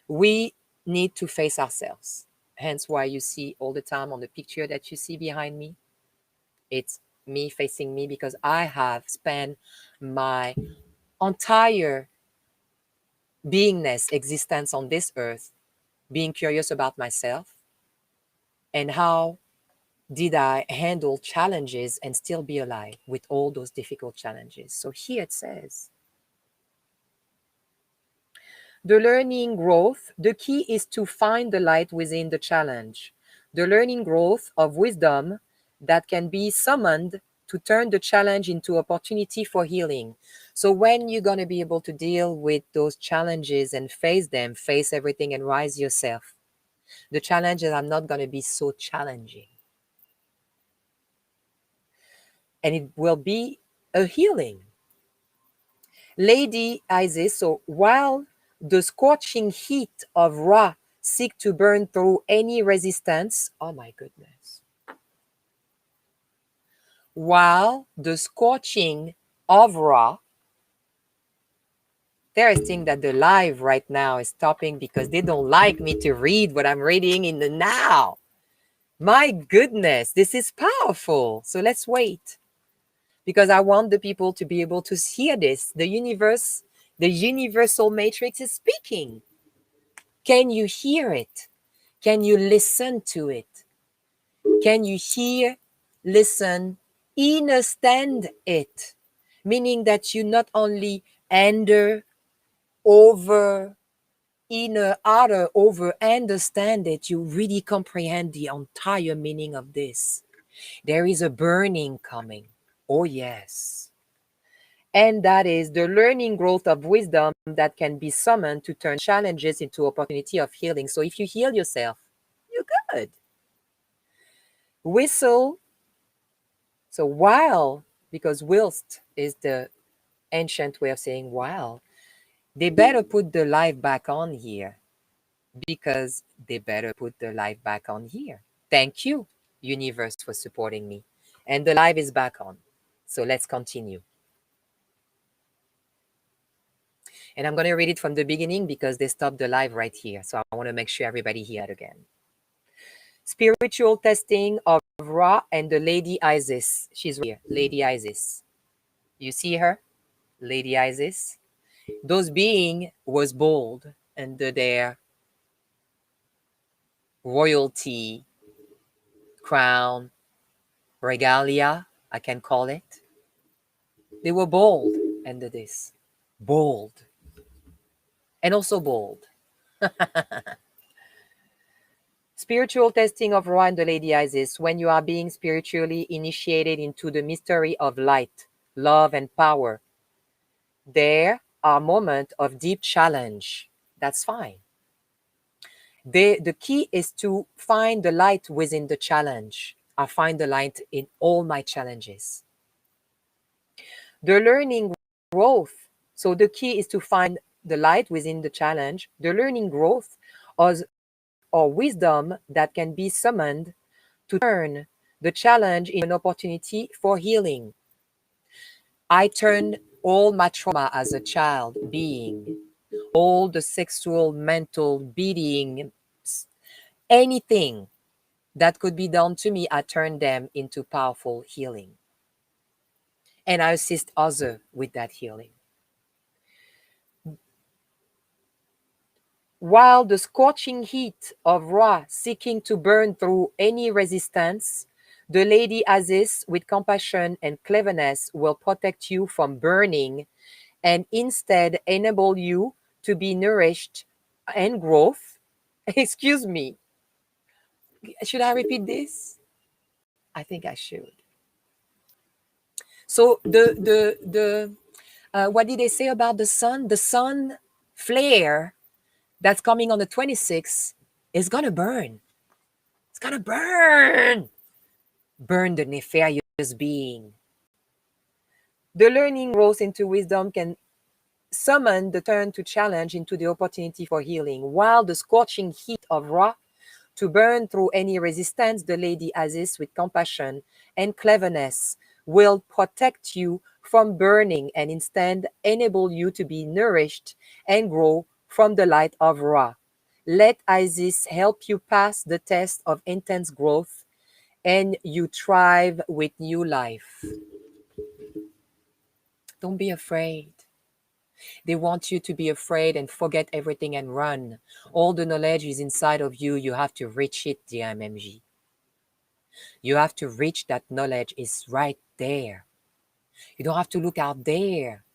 We need to face ourselves. Hence why you see all the time on the picture that you see behind me, it's me facing me because I have spent my entire beingness, existence on this earth, being curious about myself and how did I handle challenges and still be alive with all those difficult challenges. So here it says, the learning growth, the key is to find the light within the challenge. The learning growth of wisdom that can be summoned to turn the challenge into opportunity for healing. So when you're going to be able to deal with those challenges and face them, face everything and rise yourself, the challenges are not going to be so challenging. And it will be a healing. Lady Isis, so while the scorching heat of Ra seek to burn through any resistance, oh my goodness. While the scorching of Ra, there is thing that the live right now is stopping because they don't like me to read what I'm reading in the now. My goodness, this is powerful. So let's wait. Because I want the people to be able to hear this. The universe, the universal matrix is speaking. Can you hear it? Can you listen to it? Can you hear, listen, understand it? Meaning that you not only under, over, inner, outer, over, understand it, you really comprehend the entire meaning of this. There is a burning coming. Oh, yes. And that is the learning growth of wisdom that can be summoned to turn challenges into opportunity of healing. So if you heal yourself, you're good. Whistle. So while, because whilst is the ancient way of saying while, they better put the life back on here because they better put the life back on here. Thank you, universe, for supporting me. And the live is back on. So let's continue. And I'm going to read it from the beginning because they stopped the live right here. So I want to make sure everybody hear it again. Spiritual testing of Ra and the Lady Isis. She's here, Lady Isis. You see her? Lady Isis. Those being was bold under their royalty, crown, regalia, I can call it. They were bold under this. Bold. And also bold. Spiritual testing of Ra and the Lady Isis, when you are being spiritually initiated into the mystery of light, love, and power. there are moments of deep challenge. That's fine. The key is to find the light within the challenge. I find the light in all my challenges. The learning growth. So the key is to find the light within the challenge, the learning growth, or wisdom that can be summoned to turn the challenge into an opportunity for healing. I turned all my trauma as a child being, all the sexual, mental beating, anything that could be done to me, I turned them into powerful healing. And I assist others with that healing. While the scorching heat of Ra seeking to burn through any resistance, the Lady Aziz, with compassion and cleverness, will protect you from burning and instead enable you to be nourished and growth. Excuse me. Should I repeat this? I think I should. So what did they say about the sun? The sun flare that's coming on the 26th is gonna burn. It's gonna burn. Burn the nefarious being. The learning grows into wisdom can summon the turn to challenge into the opportunity for healing, while the scorching heat of Ra to burn through any resistance, the Lady Aziz, with compassion and cleverness, will protect you from burning and instead enable you to be nourished and grow from the light of Ra. Let Isis help you pass the test of intense growth and you thrive with new life. Don't be afraid. They want you to be afraid and forget everything and run. All the knowledge is inside of you. You have to reach it, dear MMG. You have to reach that knowledge. It's right there. You don't have to look out there.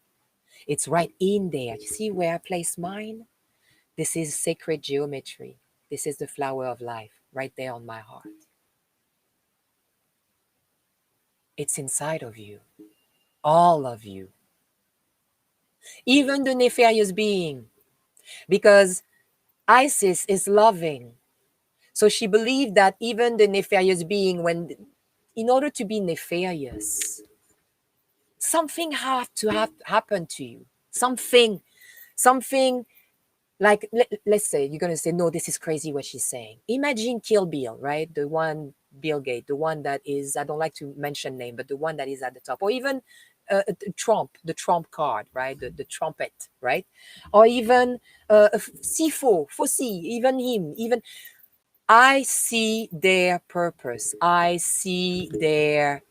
It's right in there. You see where I place mine? This is sacred geometry. This is the flower of life right there on my heart. It's inside of you. All of you. Even the nefarious being. Because Isis is loving. So she believed that even the nefarious being, in order to be nefarious, something have to happen to you. Something like, let's say you're going to say, no, this is crazy what she's saying. Imagine Kill Bill, right? The one, Bill Gates, the one that is, I don't like to mention name, but the one that is at the top. Or even Trump, the Trump card, right? The trumpet, right? Or even Fossey, even him, even... I see their purpose. I see their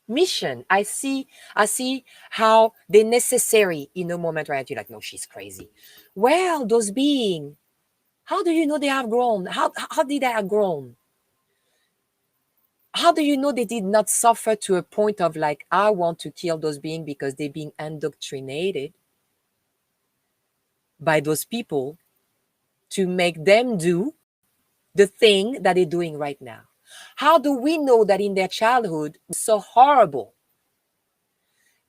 mission. I see how they're necessary in a moment where you're like, no, she's crazy. Well, those beings, how do you know they have grown? How did they have grown? How do you know they did not suffer to a point of like, I want to kill those beings because they're being indoctrinated by those people to make them do the thing that they're doing right now? How do we know that in their childhood was so horrible,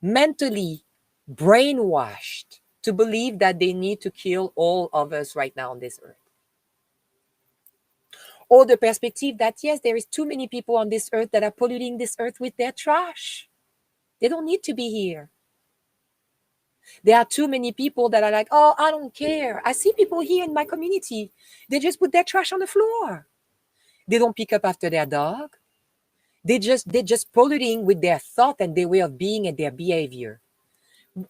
mentally brainwashed to believe that they need to kill all of us right now on this earth? Or the perspective that, yes, there is too many people on this earth that are polluting this earth with their trash. They don't need to be here. There are too many people that are like, oh, I don't care. I see people here in my community. They just put their trash on the floor. They don't pick up after their dog. They're just polluting with their thought and their way of being and their behavior.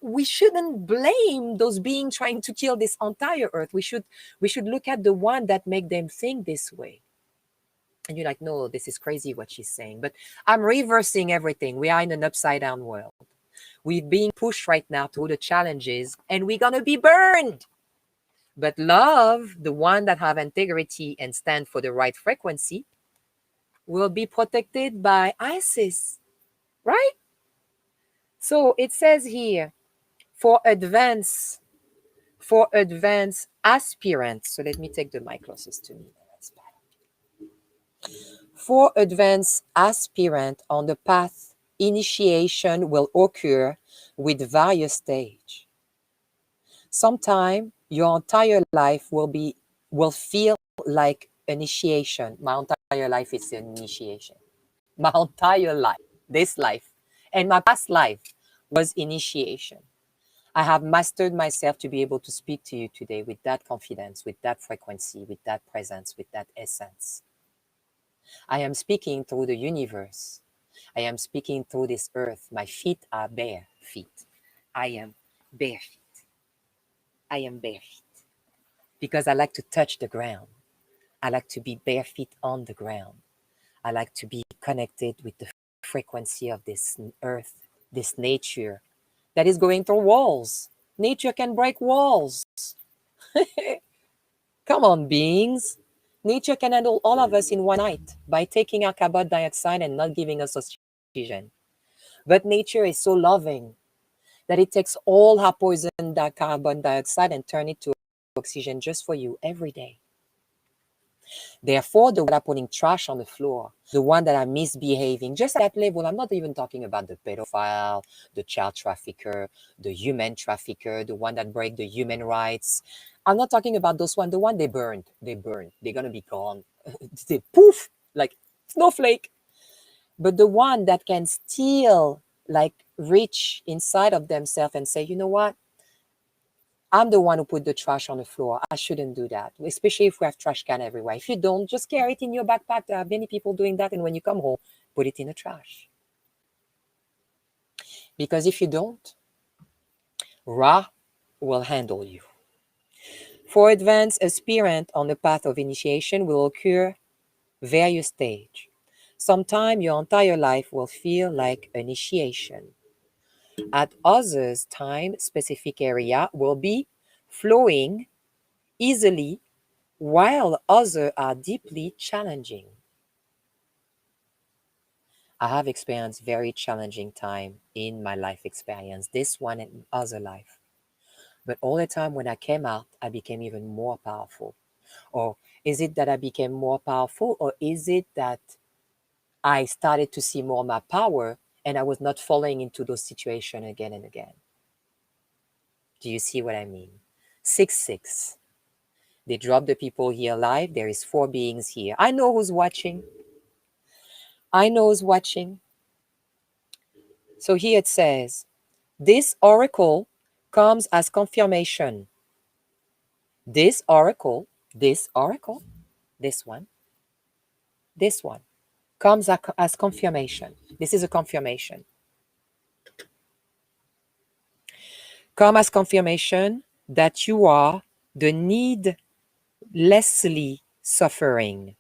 We shouldn't blame those beings trying to kill this entire earth. We should look at the one that make them think this way. And you're like, no, this is crazy what she's saying. But I'm reversing everything. We are in an upside down world. We're being pushed right now through the challenges and we're going to be burned. But love, the one that have integrity and stand for the right frequency, will be protected by Isis, right? So it says here, for advanced aspirants. So let me take the mic closest to me. That's better. For advanced aspirant on the path, initiation will occur with various stages. Sometime your entire life will feel like initiation. My entire life is an initiation. My entire life, this life, and my past life was initiation. I have mastered myself to be able to speak to you today with that confidence, with that frequency, with that presence, with that essence. I am speaking through the universe. I am speaking through this earth. My feet are bare feet. I am bare feet. I am bare feet. Because I like to touch the ground. I like to be bare feet on the ground. I like to be connected with the frequency of this earth, this nature that is going through walls. Nature can break walls. Come on, beings. Nature can handle all of us in one night by taking our carbon dioxide and not giving us oxygen. But nature is so loving that it takes all our poison carbon dioxide and turn it to oxygen just for you every day. Therefore, the one that are putting trash on the floor, the one that are misbehaving, just at that level, I'm not even talking about the pedophile, the child trafficker, the human trafficker, the one that break the human rights. I'm not talking about those ones, the one they burned. They're going to be gone. They poof, like snowflake. But the one that can still like reach inside of themselves and say, you know what? I'm the one who put the trash on the floor. I shouldn't do that, especially if we have trash can everywhere. If you don't, just carry it in your backpack. There are many people doing that. And when you come home, put it in the trash. Because if you don't, Ra will handle you. For advanced aspirant on the path of initiation will occur various stages. Sometimes your entire life will feel like initiation. At others, time specific area will be flowing easily, while others are deeply challenging. I have experienced very challenging time in my life experience, this one and other life. But all the time when I came out, I became even more powerful. Or is it that I became more powerful, or is it that I started to see more my power and I was not falling into those situations again and again? Do you see what I mean? 6-6. They drop the people here live. There is 4 beings here. I know who's watching. I know who's watching. So here it says, this oracle comes as confirmation. This oracle, this one, comes as confirmation. This is a confirmation. Come as confirmation that you are the needlessly suffering.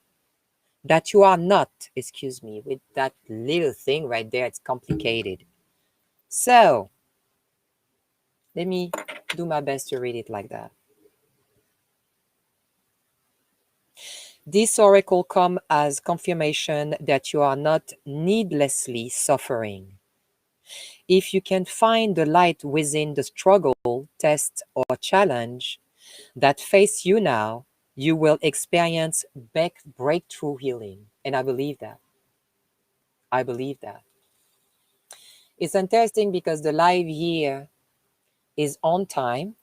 That you are not, excuse me, with that little thing right there, it's complicated. So, let me do my best to read it like that. This oracle comes as confirmation that you are not needlessly suffering. If you can find the light within the struggle, test, or challenge that face you now, you will experience breakthrough healing. And I believe that. I believe that. It's interesting because the live here is on time,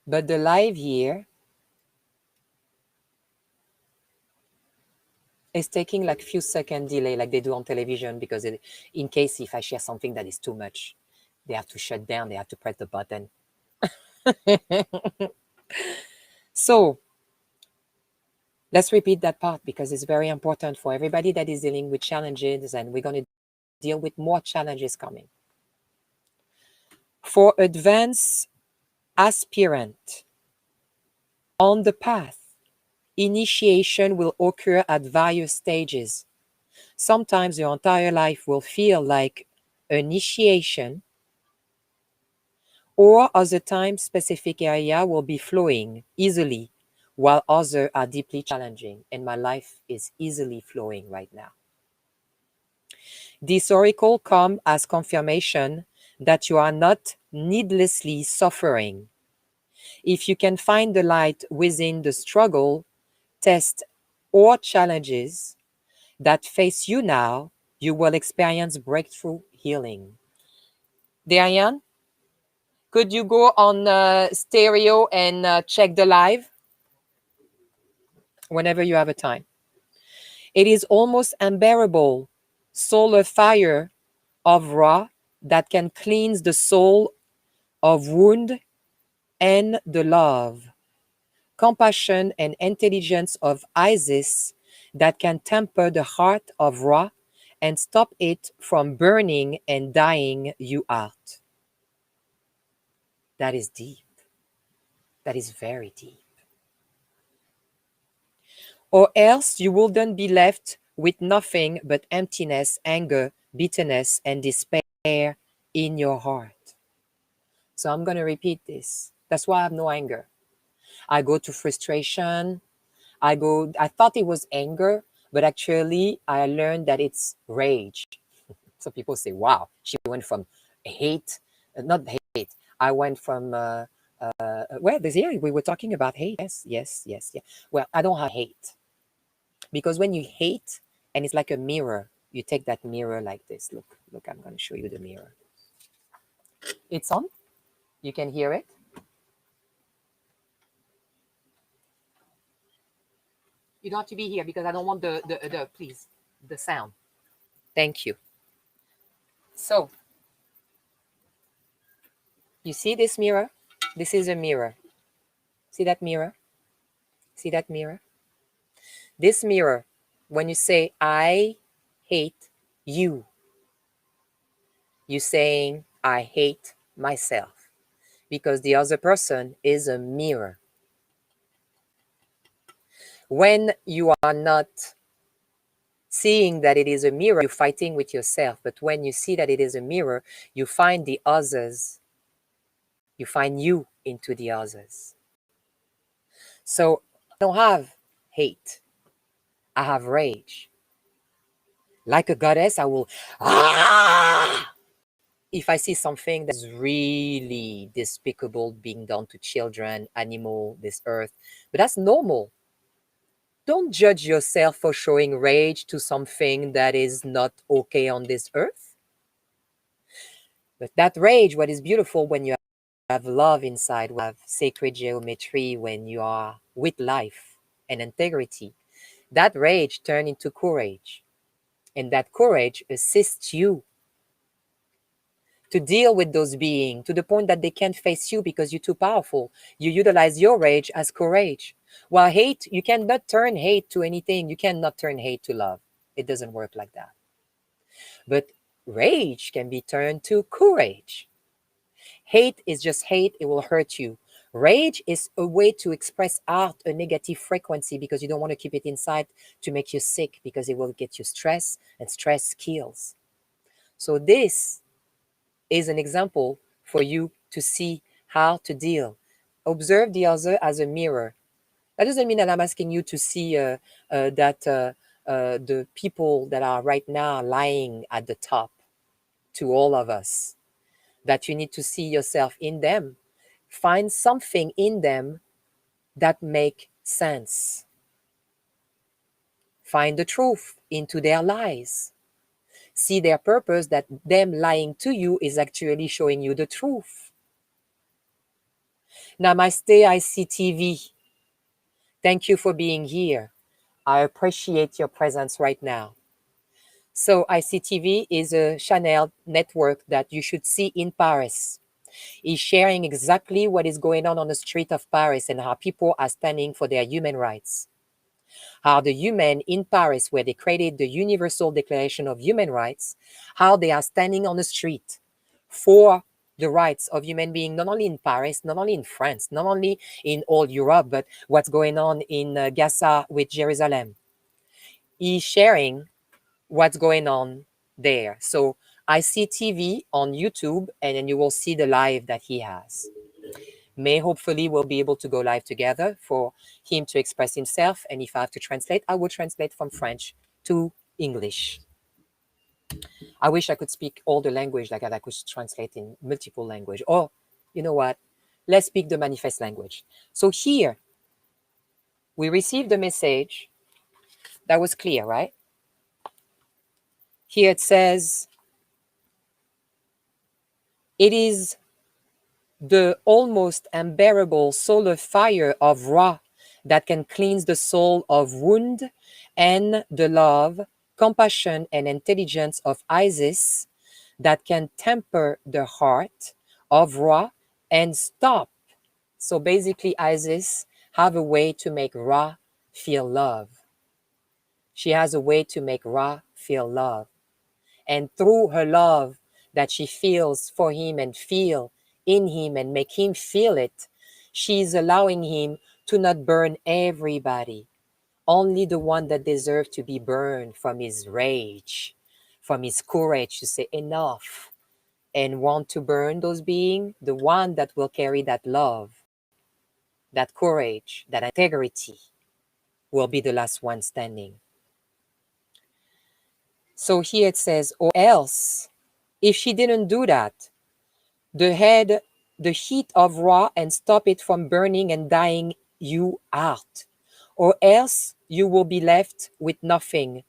but the live here is taking like few second delay like they do on television, because in case if I share something that is too much, they have to shut down, they have to press the button. So let's repeat that part because it's very important for everybody that is dealing with challenges, and we're going to deal with more challenges coming. For advanced aspirant on the path, initiation will occur at various stages. Sometimes your entire life will feel like initiation, or other time specific area will be flowing easily, while others are deeply challenging, and my life is easily flowing right now. This oracle comes as confirmation that you are not needlessly suffering. If you can find the light within the struggle, test, or challenges that face you now, you will experience breakthrough healing. Diane, could you go on stereo and check the live whenever you have a time? It is almost unbearable solar fire of Ra that can cleanse the soul of wound and the love, compassion, and intelligence of Isis that can temper the heart of Ra and stop it from burning and dying you out. That is deep. That is very deep. Or else you will then be left with nothing but emptiness, anger, bitterness, and despair in your heart. So I'm going to repeat this. That's why I have no anger. I go to frustration. I thought it was anger, but actually I learned that it's rage. So people say, wow, she went from hate, not hate. I went from, well, this year we were talking about hate. Yes. Well, I don't have hate. Because when you hate, and it's like a mirror, you take that mirror like this. Look, I'm going to show you the mirror. It's on. You can hear it. You don't have to be here because I don't want please, the sound. Thank you. So, you see this mirror? This is a mirror. See that mirror? See that mirror? This mirror, when you say, I hate you, you're saying, I hate myself. Because the other person is a mirror. When you are not seeing that it is a mirror, you're fighting with yourself. But when you see that it is a mirror, you find the others. You find you into the others. So I don't have hate. I have rage. Like a goddess, I will, if I see something that's really despicable being done to children, animal, this earth, but that's normal. Don't judge yourself for showing rage to something that is not okay on this earth. But that rage, what is beautiful when you have love inside, when you have sacred geometry, when you are with life and integrity, that rage turns into courage. And that courage assists you to deal with those beings to the point that they can't face you because you're too powerful. You utilize your rage as courage. While hate, you cannot turn hate to anything. You cannot turn hate to love. It doesn't work like that. But rage can be turned to courage. Hate is just hate. It will hurt you. Rage is a way to express out a negative frequency because you don't want to keep it inside to make you sick because it will get you stress, and stress kills. So this is an example for you to see how to deal. Observe the other as a mirror. That doesn't mean that I'm asking you to see that the people that are right now lying at the top to all of us, that you need to see yourself in them. Find something in them that make sense. Find the truth into their lies. See their purpose, that them lying to you is actually showing you the truth. Namaste ICTV. Thank you for being here. I appreciate your presence right now. So ICTV is a channel network that you should see in Paris. It's sharing exactly what is going on the street of Paris and how people are standing for their human rights. How the human in Paris, where they created the Universal Declaration of Human Rights, how they are standing on the street for the rights of human beings, not only in Paris, not only in France, not only in all Europe, but what's going on in Gaza with Jerusalem. He's sharing what's going on there. So ICTV on YouTube, and then you will see the live that he has. May hopefully we'll be able to go live together for him to express himself. And if I have to translate, I will translate from French to English. I wish I could speak all the language like that. I could translate in multiple language. Or, you know what? Let's speak the manifest language. So here, we received the message. That was clear, right? Here it says, it is the almost unbearable solar fire of Ra that can cleanse the soul of wound, and the love, compassion, and intelligence of Isis that can temper the heart of Ra and stop. So basically, Isis have a way to make Ra feel love. She has a way to make Ra feel love. And through her love that she feels for him and feel in him and make him feel it, she's allowing him to not burn everybody, only the one that deserves to be burned from his rage, from his courage to say enough and want to burn those beings. The one that will carry that love, that courage, that integrity will be the last one standing. So here it says, or else, if she didn't do that, the heat of Ra and stop it from burning and dying you out, or else you will be left with nothing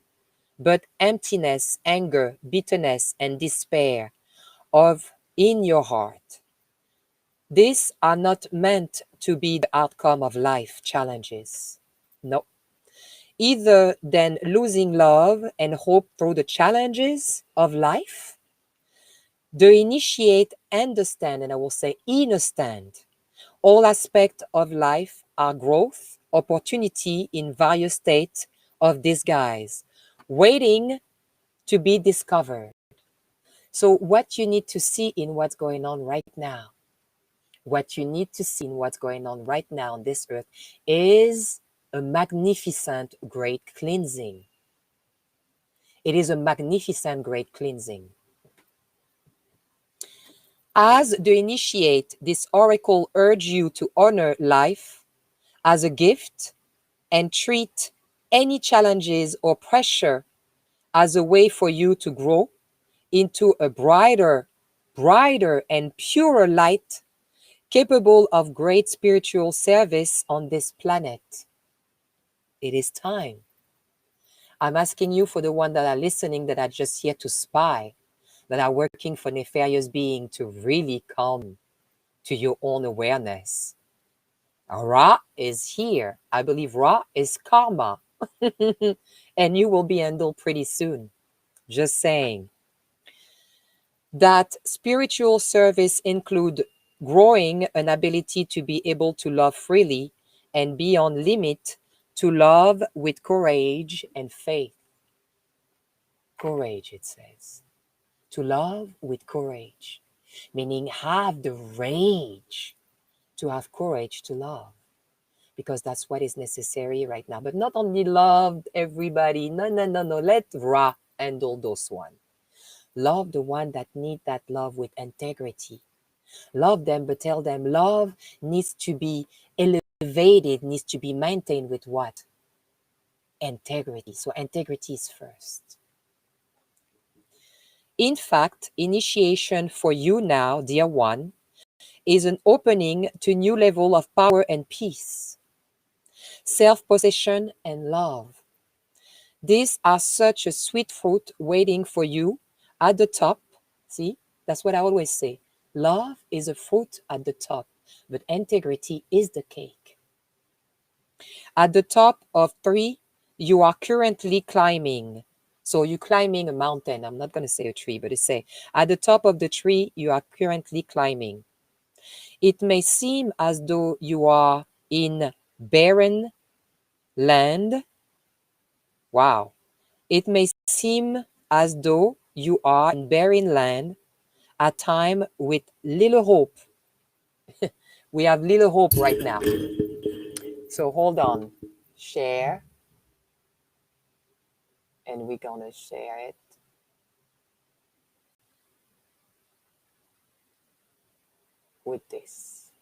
but emptiness, anger, bitterness, and despair of in your heart. These are not meant to be the outcome of life challenges. No. Either then losing love and hope through the challenges of life, the initiate understand, and I will say understand, all aspects of life are growth, opportunity in various states of disguise, waiting to be discovered. So what you need to see in what's going on right now, what you need to see in what's going on right now on this earth is a magnificent, great cleansing. It is a magnificent, great cleansing. As the initiate, this oracle urge you to honor life as a gift and treat any challenges or pressure as a way for you to grow into a brighter and purer light capable of great spiritual service on this planet. It is time. I'm asking you, for the ones that are listening, that are just here to spy, that are working for nefarious being, to really come to your own awareness. Ra is here. I believe Ra is karma. And you will be handled pretty soon. Just saying. That spiritual service include growing an ability to be able to love freely and beyond limit, to love with courage and faith. Courage, it says. To love with courage, meaning have the rage to have courage to love, because that's what is necessary right now. But not only love everybody. No. Let Ra handle those one. Love the one that need that love with integrity. Love them, but tell them love needs to be elevated, needs to be maintained with what? Integrity. So integrity is first. In fact, initiation for you now, dear one, is an opening to new level of power and peace, self-possession and love. These are such a sweet fruit waiting for you at the top. See, that's what I always say. Love is a fruit at the top, but integrity is the cake. At the top of 3, you are currently climbing. So you're climbing a mountain. I'm not going to say a tree, but it say, at the top of the tree, you are currently climbing. It may seem as though you are in barren land. Wow. It may seem as though you are in barren land, a time with little hope. We have little hope right now. So hold on. Share. And we're going to share it with this.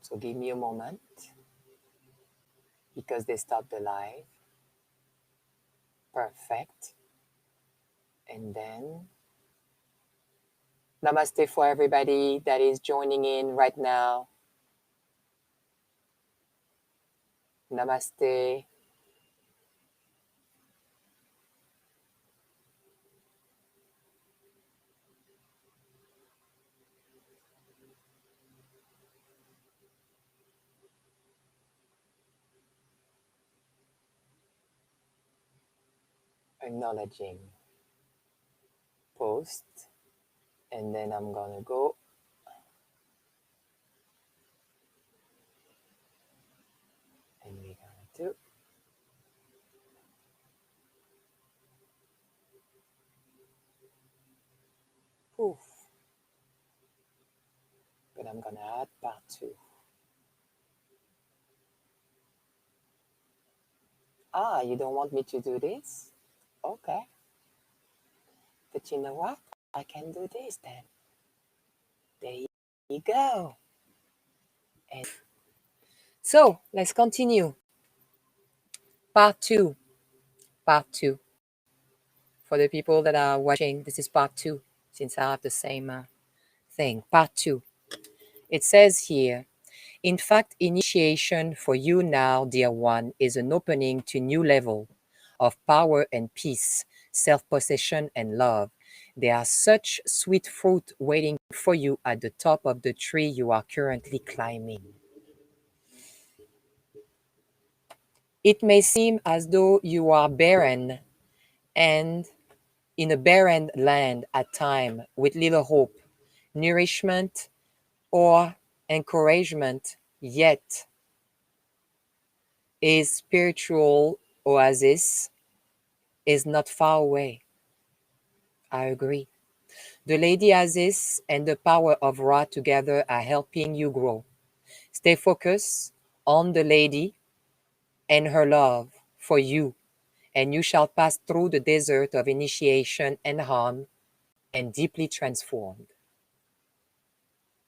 So give me a moment, because they stopped the live. Perfect. And then namaste for everybody that is joining in right now. Namaste. Acknowledging. Post. And then I'm gonna go and we're gonna do poof. But I'm gonna add part 2. Ah, you don't want me to do this? Okay. But you know what? I can do this then. There you go. And so let's continue. Part 2. Part 2. For the people that are watching, this is part 2, since I have the same thing. Part 2. It says here, in fact, initiation for you now, dear one, is an opening to new level of power and peace, self-possession and love. There are such sweet fruit waiting for you at the top of the tree you are currently climbing. It may seem as though you are barren and in a barren land at time with little hope, nourishment, or encouragement, yet a spiritual oasis is not far away. I agree. The Lady Aziz and the power of Ra together are helping you grow. Stay focused on the Lady and her love for you, and you shall pass through the desert of initiation and harm and deeply transformed.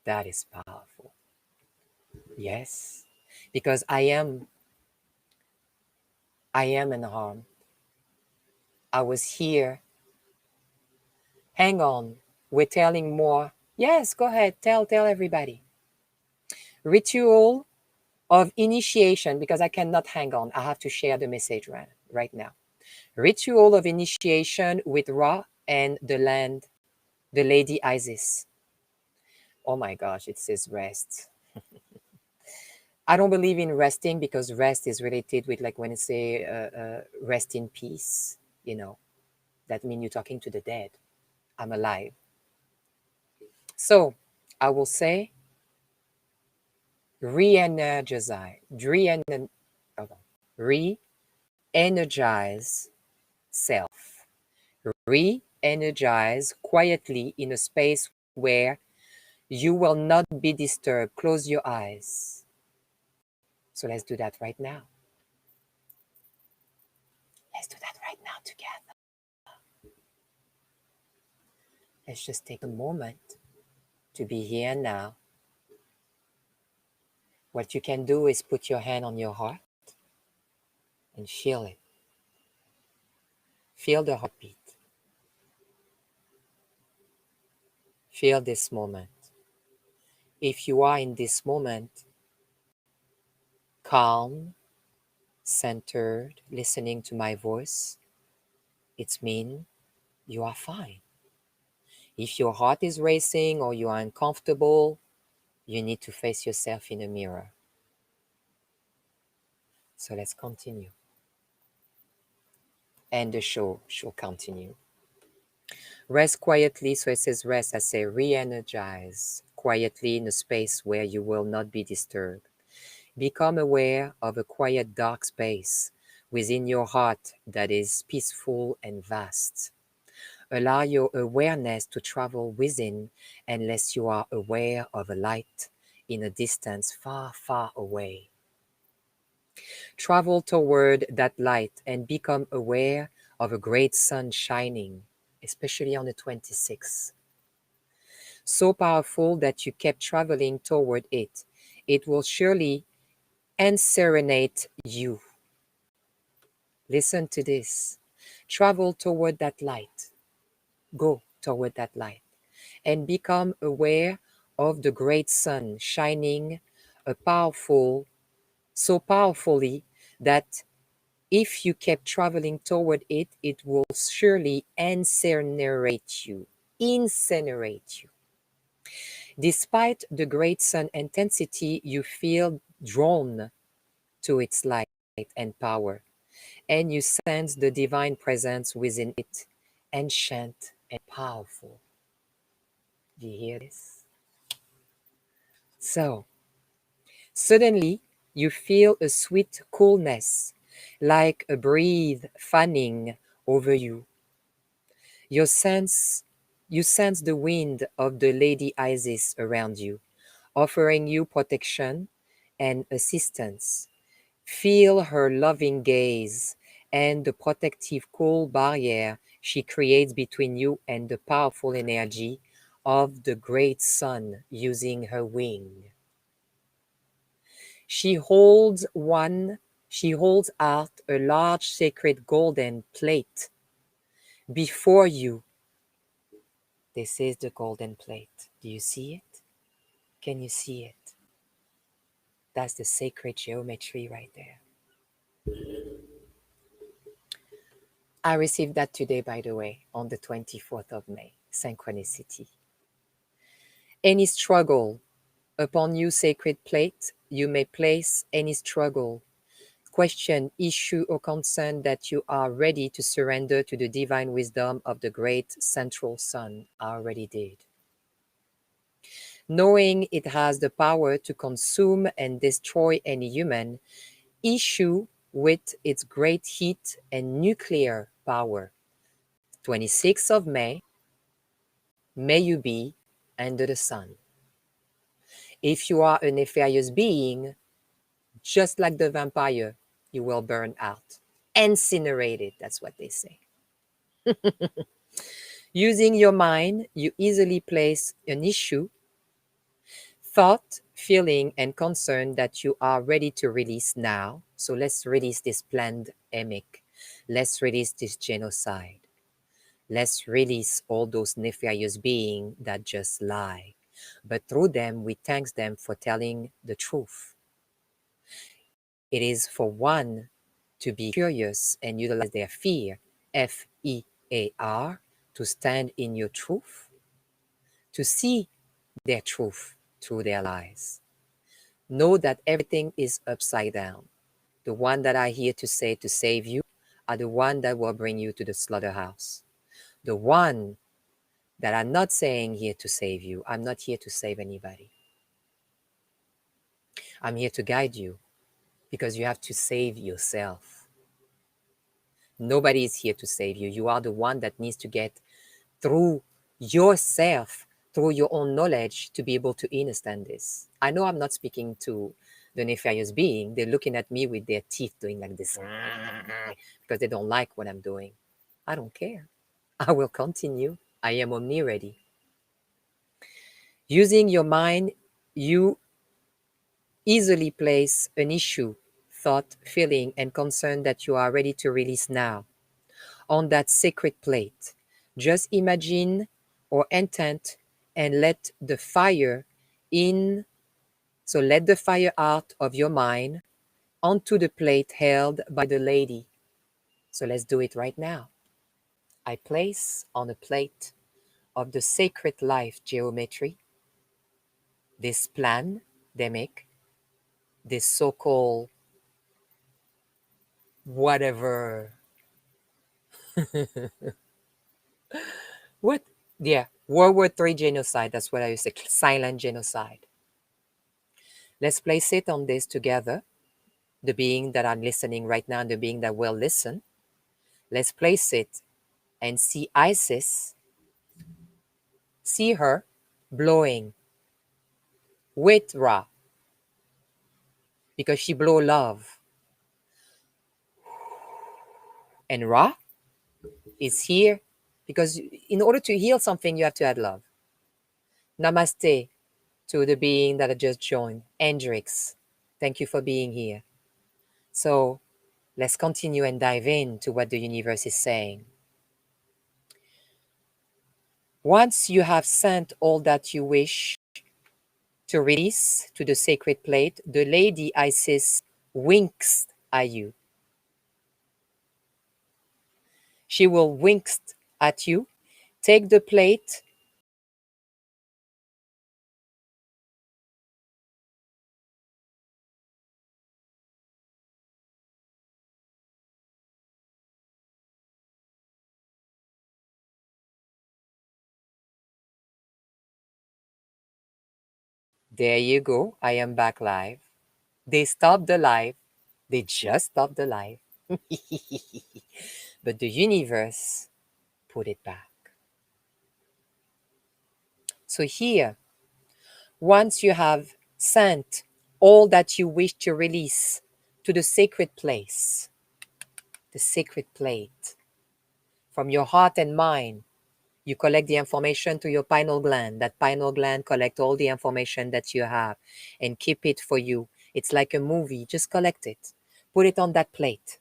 That is powerful. Yes, because I am in harm. I was here. Hang on. We're telling more. Yes, go ahead. Tell everybody. Ritual of initiation, because I cannot hang on. I have to share the message right now. Ritual of initiation with Ra and the land, the Lady Isis. Oh my gosh, it says rest. I don't believe in resting because rest is related with like when it say rest in peace, you know, that means you're talking to the dead. I'm alive. So I will say re-energize self. Re-energize quietly in a space where you will not be disturbed. Close your eyes. So let's do that right now. Let's do that right now together. Let's just take a moment to be here now. What you can do is put your hand on your heart and feel it. Feel the heartbeat. Feel this moment. If you are in this moment, calm, centered, listening to my voice, it means you are fine. If your heart is racing or you are uncomfortable, you need to face yourself in a mirror. So let's continue. And the show shall continue. Rest quietly. So it says rest. I say re-energize quietly in a space where you will not be disturbed. Become aware of a quiet, dark space within your heart that is peaceful and vast. Allow your awareness to travel within unless you are aware of a light in a distance far, far away. Travel toward that light and become aware of a great sun shining, especially on the 26th. So powerful that you kept traveling toward it. It will surely serenade you. Listen to this. Travel toward that light. Go toward that light and become aware of the great sun shining so powerfully that if you kept traveling toward it, it will surely incinerate you. Incinerate you. Despite the great sun intensity, you feel drawn to its light and power, and you sense the divine presence within it, ancient and powerful. Do you hear this? So, suddenly, you feel a sweet coolness, like a breeze fanning over you. You sense the wind of the Lady Isis around you, offering you protection and assistance. Feel her loving gaze and the protective cool barrier she creates between you and the powerful energy of the great sun using her wing. She holds out a large sacred golden plate before you. This is the golden plate. Do you see it? Can you see it? That's the sacred geometry right there. I received that today, by the way, on the 24th of May. Synchronicity. Any struggle upon you, sacred plate, you may place any struggle, question, issue, or concern that you are ready to surrender to the divine wisdom of the great central sun. I already did. Knowing it has the power to consume and destroy any human, issue with its great heat and nuclear power. 26th of May, may you be under the sun. If you are a nefarious being, just like the vampire, you will burn out. Incinerated, that's what they say. Using your mind, you easily place an issue, thought, feeling, and concern that you are ready to release now. So let's release this pandemic. Let's release this genocide. Let's release all those nefarious beings that just lie. But through them, we thank them for telling the truth. It is for one to be curious and utilize their fear, FEAR, to stand in your truth, to see their truth through their lies. Know that everything is upside down. The one that are here to say to save you are the one that will bring you to the slaughterhouse. The one that are not saying here to save you, I'm not here to save anybody. I'm here to guide you because you have to save yourself. Nobody is here to save you. You are the one that needs to get through yourself, through your own knowledge, to be able to understand this. I know I'm not speaking to the nefarious being. They're looking at me with their teeth doing like this because they don't like what I'm doing. I don't care. I will continue. I am OMniREADY. Using your mind, you easily place an issue, thought, feeling, and concern that you are ready to release now on that sacred plate. Just imagine or intent and let the fire in. So let the fire out of your mind onto the plate held by the lady. So let's do it right now. I place on a plate of the sacred life geometry this pandemic, this so-called whatever. What? Yeah, World War III genocide. That's what I used to say, silent genocide. Let's place it on this together. The being that I'm listening right now and the being that will listen. Let's place it and see Isis, see her blowing with Ra because she blow love. And Ra is here because in order to heal something, you have to add love. Namaste to the being that I just joined, Hendrix. Thank you for being here. So let's continue and dive into what the universe is saying. Once you have sent all that you wish to release to the sacred plate, the Lady Isis winks at you. She will wink at you. Take the plate. There you go. I am back live. They stopped the live. They just stopped the live. But the universe put it back. So here, once you have sent all that you wish to release to the sacred place, the sacred plate, from your heart and mind, you collect the information to your pineal gland. That pineal gland collect all the information that you have and keep it for you. It's like a movie. Just collect it. Put it on that plate.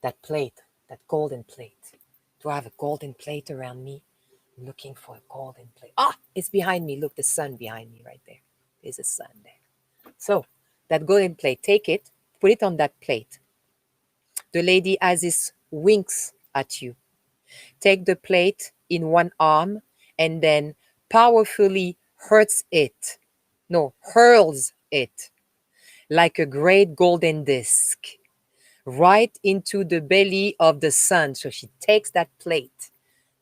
That plate, that golden plate. Do I have a golden plate around me? I'm looking for a golden plate. Ah, it's behind me. Look, the sun behind me right there. There's a sun there. So that golden plate, take it, put it on that plate. The lady as this winks at you. Take the plate in one arm and then powerfully hurls it like a great golden disc right into the belly of the sun. So she takes that plate,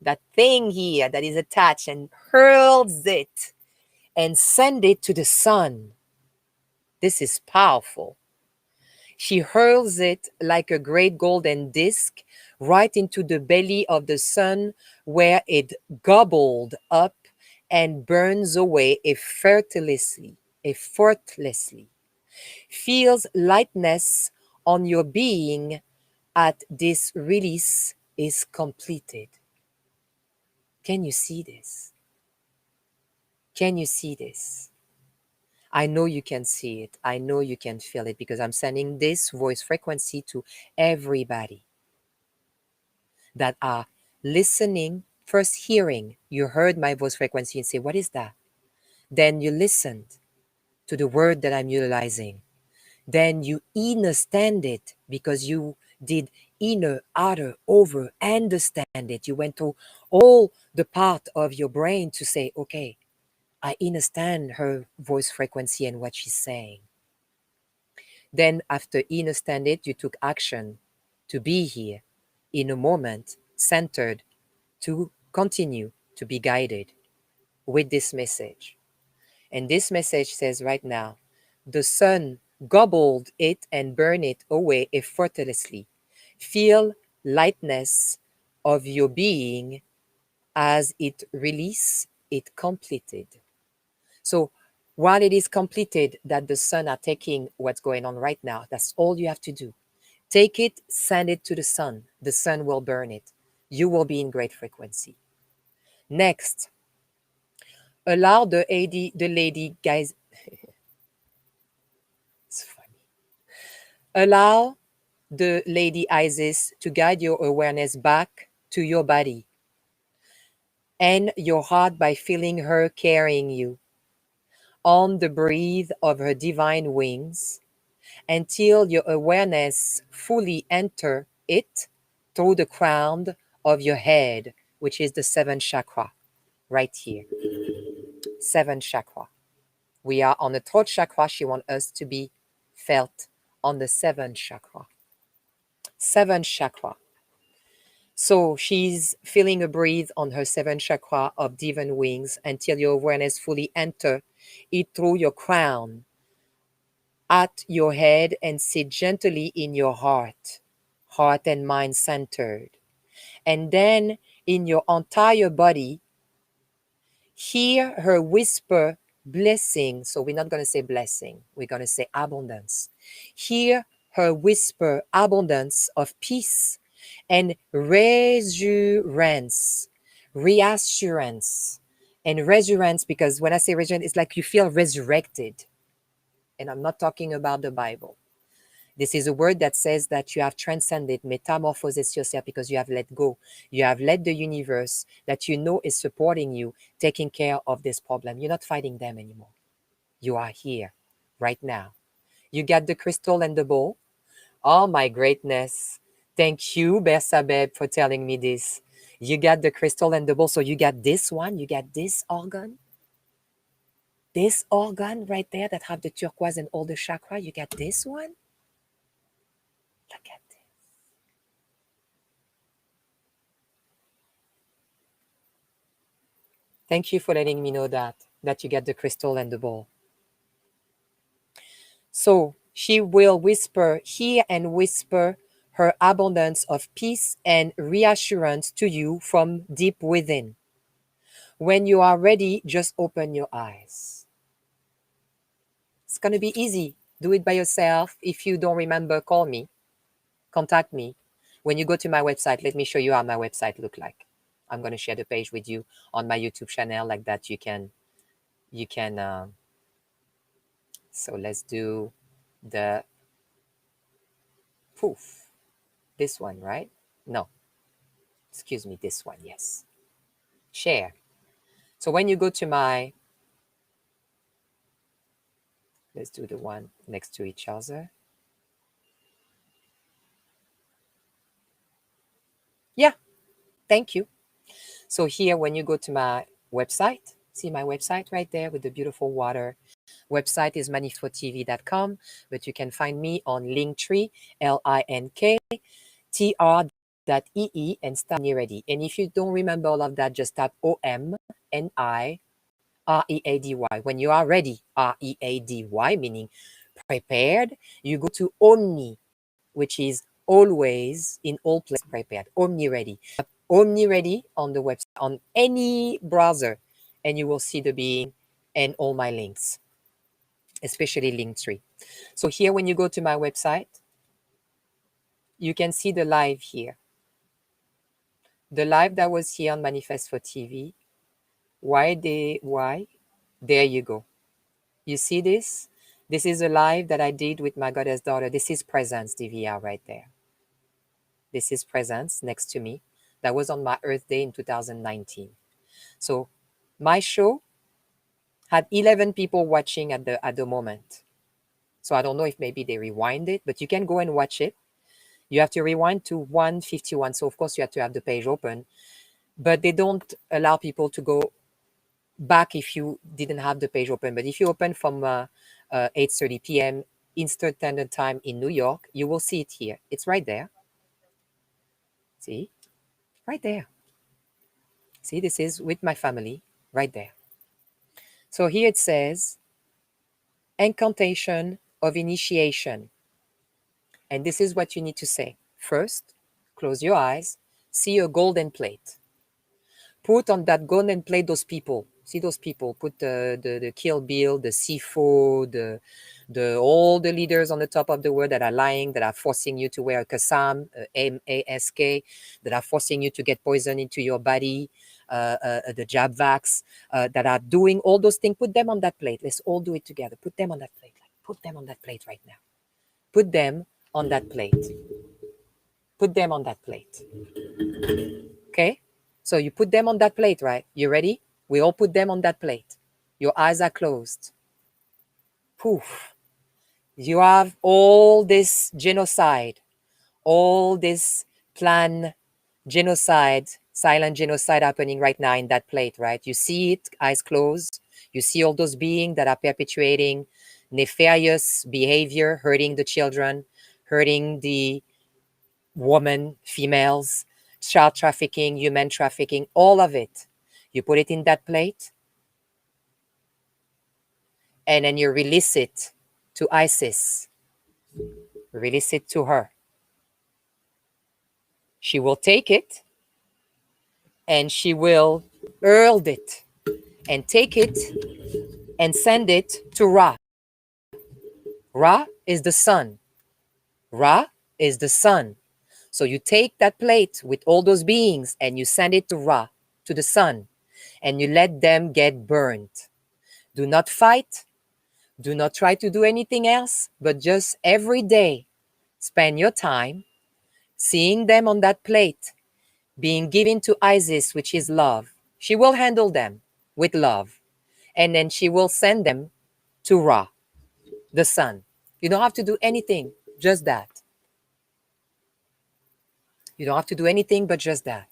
that thing here that is attached, and hurls it and send it to the sun. This is powerful. She hurls it like a great golden disc right into the belly of the sun, where it gobbled up and burns away effortlessly. Feels lightness on your being at this release is completed. Can you see this? Can you see this? I know you can see it. I know you can feel it, because I'm sending this voice frequency to everybody that are listening, first hearing. You heard my voice frequency and say, what is that? Then you listened to the word that I'm utilizing. Then you understand it, because you did inner, outer, over, understand it. You went through all the part of your brain to say, okay, I understand her voice frequency and what she's saying. Then after understand it, you took action to be here in a moment, centered, to continue to be guided with this message. And this message says right now, the sun gobbled it and burned it away effortlessly. Feel lightness of your being as it release, it completed. So while it is completed that the sun are taking what's going on right now, that's all you have to do. Take it, send it to the sun. The sun will burn it. You will be in great frequency. Next, allow the lady, guys. It's funny. Allow the Lady Isis to guide your awareness back to your body and your heart by feeling her carrying you on the breath of her divine wings until your awareness fully enter it through the crown of your head, which is the seventh chakra, right here. Seventh chakra. We are on the throat chakra. She wants us to be felt on the seventh chakra. Seventh chakra. So she's feeling a breathe on her seventh chakra of divine wings until your awareness fully enter it through your crown at your head and sit gently in your heart and mind centered. And then in your entire body, hear her whisper blessing. So we're not going to say blessing. We're going to say abundance. Hear her whisper abundance of peace and reassurance. And reassurance, because when I say reassurance, it's like you feel resurrected. And I'm not talking about the Bible. This is a word that says that you have transcended, metamorphosis yourself, because you have let go. You have let the universe that you know is supporting you, taking care of this problem. You're not fighting them anymore. You are here right now. You got the crystal and the bowl. Oh my greatness. Thank you, Bersabeb, for telling me this. You got the crystal and the bowl. So you got this one, you got this organ. This organ right there that have the turquoise and all the chakra. You got this one. Look at this. Thank you for letting me know that you get the crystal and the bowl. So she will whisper, hear and whisper her abundance of peace and reassurance to you from deep within. When you are ready, just open your eyes. It's going to be easy. Do it by yourself. If you don't remember, call me. Contact me. When you go to my website, let me show you how my website look like. I'm going to share the page with you on my YouTube channel like that. You can so let's do the poof. This one, right? No. Excuse me, this one, yes. Share. So when you go to my, let's do the one next to each other. Yeah, thank you. So here, when you go to my website, see my website right there with the beautiful water. Website is manifotv.com, but you can find me on Linktree, linktr.ee and start OMniREADY. And if you don't remember all of that, just type OMNIREADY. When you are ready, READY, meaning prepared, you go to Omni, which is always in all places prepared. OMniREADY. OMniREADY on the website, on any browser, and you will see the being and all my links, especially Linktree. So here, when you go to my website, you can see the live here. The live that was here on Manifest for TV. Why? There you go. You see this? This is a live that I did with my goddess daughter. This is Presence DVR right there. This is Presence next to me. That was on my Earth Day in 2019. So my show had 11 people watching at the moment. So I don't know if maybe they rewind it, but you can go and watch it. You have to rewind to 151. So of course you have to have the page open, but they don't allow people to go back if you didn't have the page open. But if you open from 8:30 p.m. Eastern Standard Time in New York, you will see it here. It's right there. See? Right there. See, this is with my family right there. So here it says, incantation of initiation. And this is what you need to say. First, close your eyes, see a golden plate. Put on that golden plate those people. See those people. Put the Kill Bill, the Sifo, all the leaders on the top of the world that are lying, that are forcing you to wear a Kasam, M-A-S-K, that are forcing you to get poison into your body, the jab vax, that are doing all those things. Put them on that plate. Let's all do it together. Put them on that plate. Put them on that plate right now. Put them on that plate. Put them on that plate. Okay? So you put them on that plate, right? You ready? We all put them on that plate. Your eyes are closed. Poof. You have all this genocide, all this plan genocide, silent genocide happening right now in that plate, right? You see it, eyes closed. You see all those beings that are perpetuating nefarious behavior, hurting the children, hurting the women, females, child trafficking, human trafficking, all of it. You put it in that plate, and then you release it to Isis. Release it to her. She will take it, and she will hurl it, and take it, and send it to Ra. Ra is the sun. Ra is the sun. So you take that plate with all those beings, and you send it to Ra, to the sun, and you let them get burnt. Do not fight. Do not try to do anything else, but just every day spend your time seeing them on that plate, being given to Isis, which is love. She will handle them with love, and then she will send them to Ra, the sun. You don't have to do anything, just that. You don't have to do anything but just that.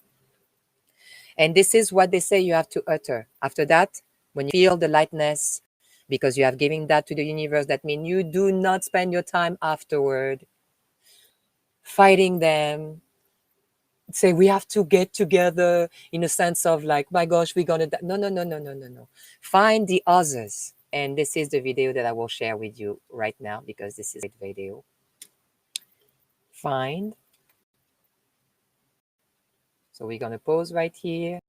And this is what they say you have to utter. After that, when you feel the lightness, because you have given that to the universe, that means you do not spend your time afterward fighting them. Say we have to get together in a sense of like, my gosh, we're gonna die. No, no, no, no, no, no, no. Find the others. And this is the video that I will share with you right now, because this is a video. Find. So we're gonna pause right here.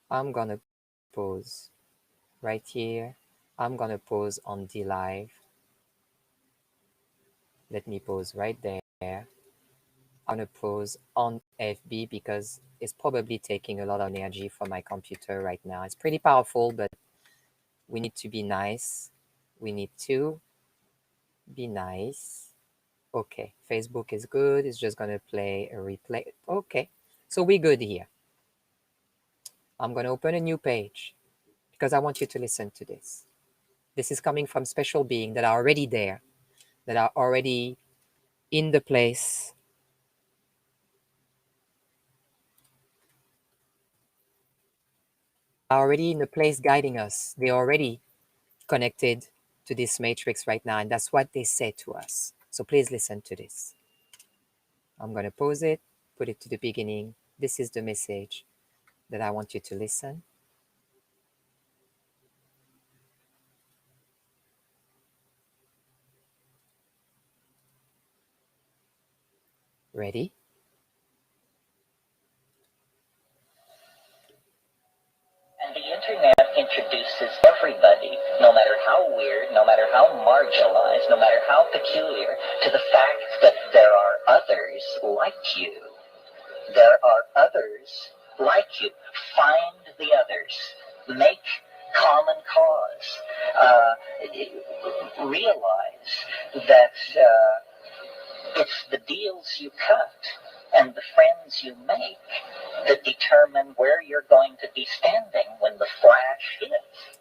I'm gonna pause right here. I'm gonna pause on the live. Let me pause right there. I'm gonna pause on FB because it's probably taking a lot of energy from my computer right now. It's pretty powerful, but we need to be nice. We need to be nice. Okay, Facebook is good. It's just gonna play a replay. Okay, so we're good here. I'm gonna open a new page because I want you to listen to this. This is coming from special beings that are already there, that are already in the place. Are already in the place guiding us. They're already connected to this matrix right now, and that's what they say to us. So please listen to this. I'm going to pause it, put it to the beginning. This is the message that I want you to listen. Ready? And the internet introduces everybody, no matter how weird, no matter how marginalized, no matter how peculiar, to the fact that there are others like you. There are others like you. Find the others. Make common cause. Realize that it's the deals you cut and the friends you make that determine where you're going to be standing when the flash hits.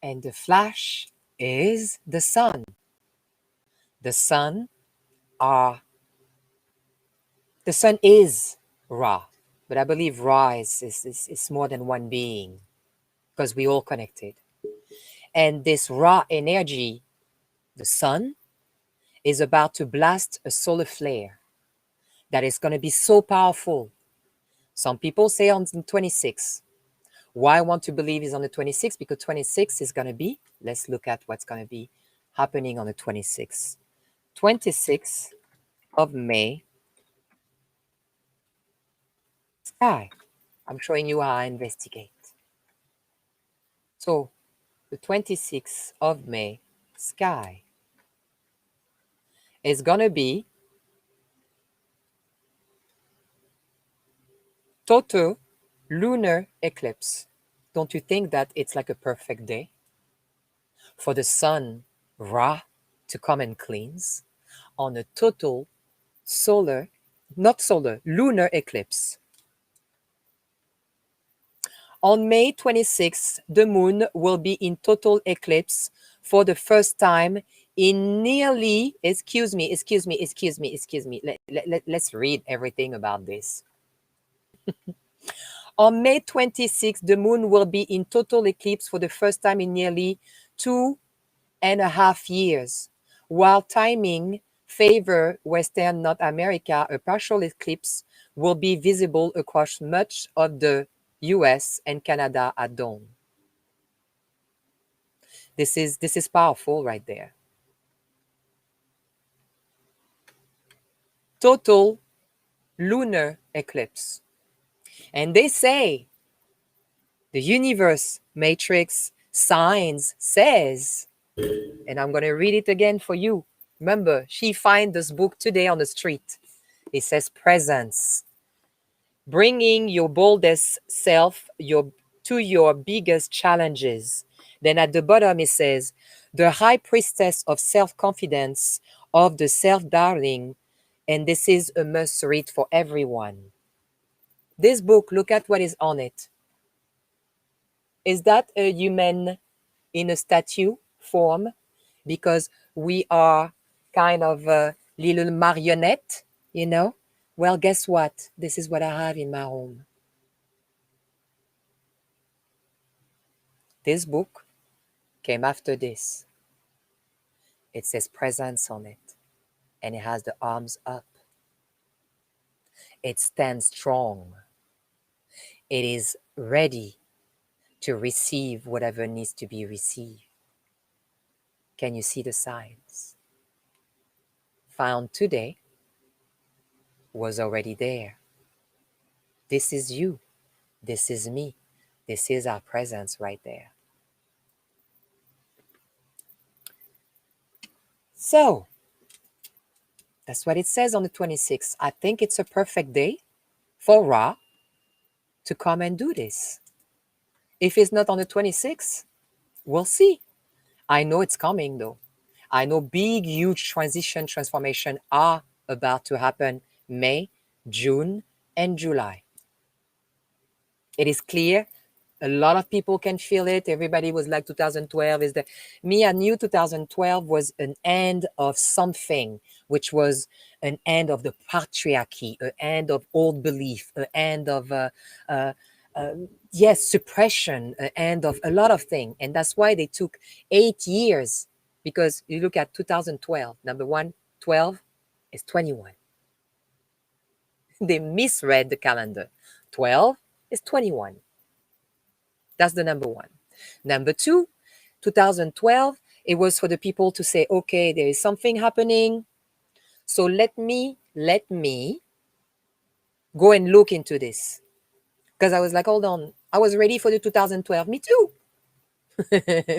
And the flash is the sun. The sun is Ra, but I believe Ra is more than one being, because we all connected. And this Ra energy, the sun, is about to blast a solar flare that is going to be so powerful. Some people say on the 26th. Why I want to believe is on the 26th? Because 26th is going to be, let's look at what's going to be happening on the 26th. 26th of May, sky. I'm showing you how I investigate. So the 26th of May, sky, is going to be total lunar eclipse. Don't you think that it's like a perfect day for the sun, Ra, to come and cleanse on a total lunar eclipse? On May 26th, the moon will be in total eclipse for the first time in nearly, excuse me. Let's read everything about this. On May 26th, the moon will be in total eclipse for the first time in nearly 2.5 years. While timing favor Western North America, a partial eclipse will be visible across much of the US and Canada at dawn. This is powerful right there. Total lunar eclipse. And they say the universe matrix signs says, and I'm going to read it again for you. Remember, she found this book today on the street. It says presence. Bringing your boldest self to your biggest challenges. Then at the bottom it says, the high priestess of self-confidence, of the self-darling, and this is a must read for everyone. This book, look at what is on it. Is that a human in a statue form? Because we are kind of a little marionette, you know? Well, guess what? This is what I have in my home. This book came after this. It says presence on it, and it has the arms up. It stands strong. It is ready to receive whatever needs to be received. Can you see the signs? Found today was already there. This is you. This is me. This is our presence right there. So, that's what it says on the 26th. I think it's a perfect day for Ra to come and do this. If it's not on the 26th, we'll see. I know it's coming though. I know big, huge transformation are about to happen May, June, and July. It is clear. A lot of people can feel it. Everybody was like 2012 is the me. I knew 2012 was an end of something, which was an end of the patriarchy, an end of old belief, an end of uh, yes, suppression, an end of a lot of things. And that's why they took 8 years, because you look at 2012, number one, 12 is 21. They misread the calendar. 12 is 21. That's the number one. Number two, 2012, it was for the people to say, okay, there is something happening. So let me go and look into this. Because I was like, hold on, I was ready for the 2012. Me too.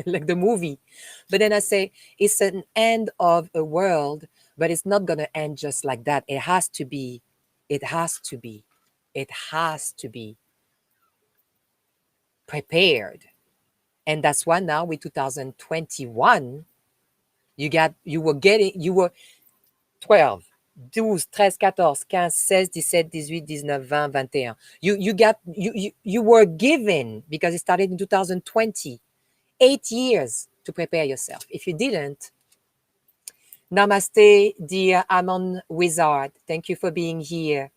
Like the movie. But then I say, it's an end of a world, but it's not going to end just like that. It has to be prepared. And that's why now with 2021, you were 12, 12, 13, 14, 15, 16, 17, 18, 19, 20, 21. You were given, because it started in 2020, 8 years to prepare yourself. If you didn't, namaste, dear Amon Wizard. Thank you for being here.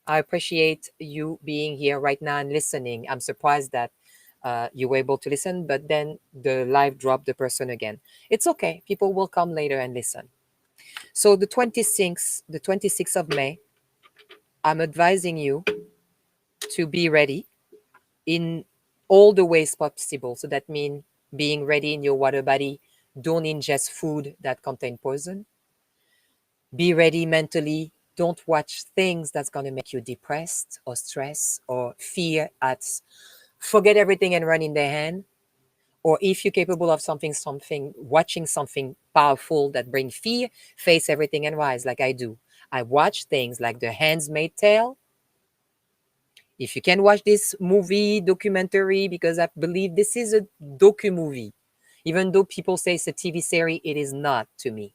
I appreciate you being here right now and listening. I'm surprised that you were able to listen, but then the live dropped the person again. It's okay. People will come later and listen. So the 26th of May, I'm advising you to be ready in all the ways possible. So that means being ready in your water body. Don't ingest food that contain poison. Be ready mentally. Don't watch things that's going to make you depressed or stressed or fear at forget everything and run in their hand. Or if you're capable of watching something powerful that brings fear, face everything and rise like I do. I watch things like The Handmaid's Tale. If you can watch this movie documentary, because I believe this is a docu-movie. Even though people say it's a TV series, it is not to me.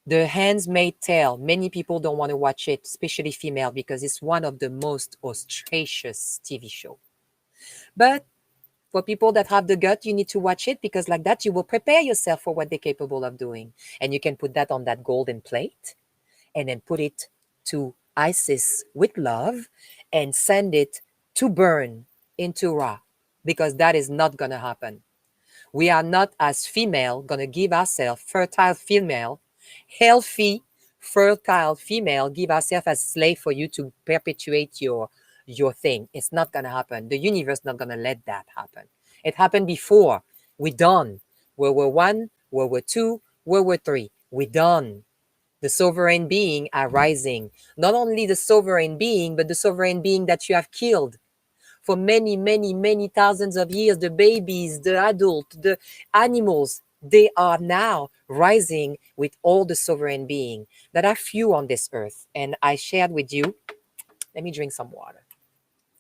The Handmaid's Tale, many people don't want to watch it, especially female, because it's one of the most auspicious TV show. But for people that have the gut, you need to watch it, because like that, you will prepare yourself for what they're capable of doing. And you can put that on that golden plate and then put it to Isis with love and send it to burn into Ra, because that is not going to happen. We are not, as female, going to give ourselves fertile female, healthy, fertile female, give ourselves as slave for you to perpetuate your thing. It's not going to happen. The universe not going to let that happen. It happened before. We're done. World War I, World War II, World War III. We're done. The sovereign being are rising. Not only the sovereign being, but the sovereign being that you have killed for many, many, many thousands of years. The babies, the adults, the animals, they are now rising with all the sovereign being that are few on this earth. And I shared with you, let me drink some water,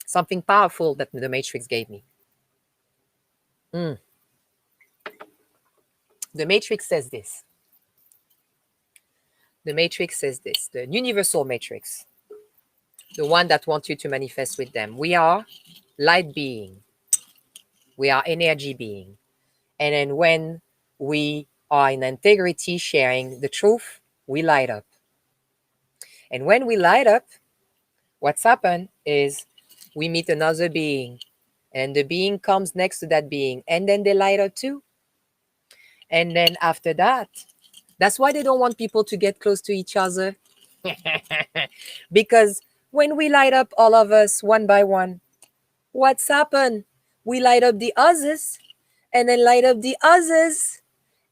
something powerful that the Matrix gave me. The Matrix says this. The Matrix says this, the universal Matrix, the one that wants you to manifest with them. We are light being. We are energy being. And then when we are in integrity, sharing the truth, we light up. And when we light up, what's happened is we meet another being, and the being comes next to that being, and then they light up too. And then after that, that's why they don't want people to get close to each other. Because when we light up all of us one by one, what's happened? We light up the others, and then light up the others,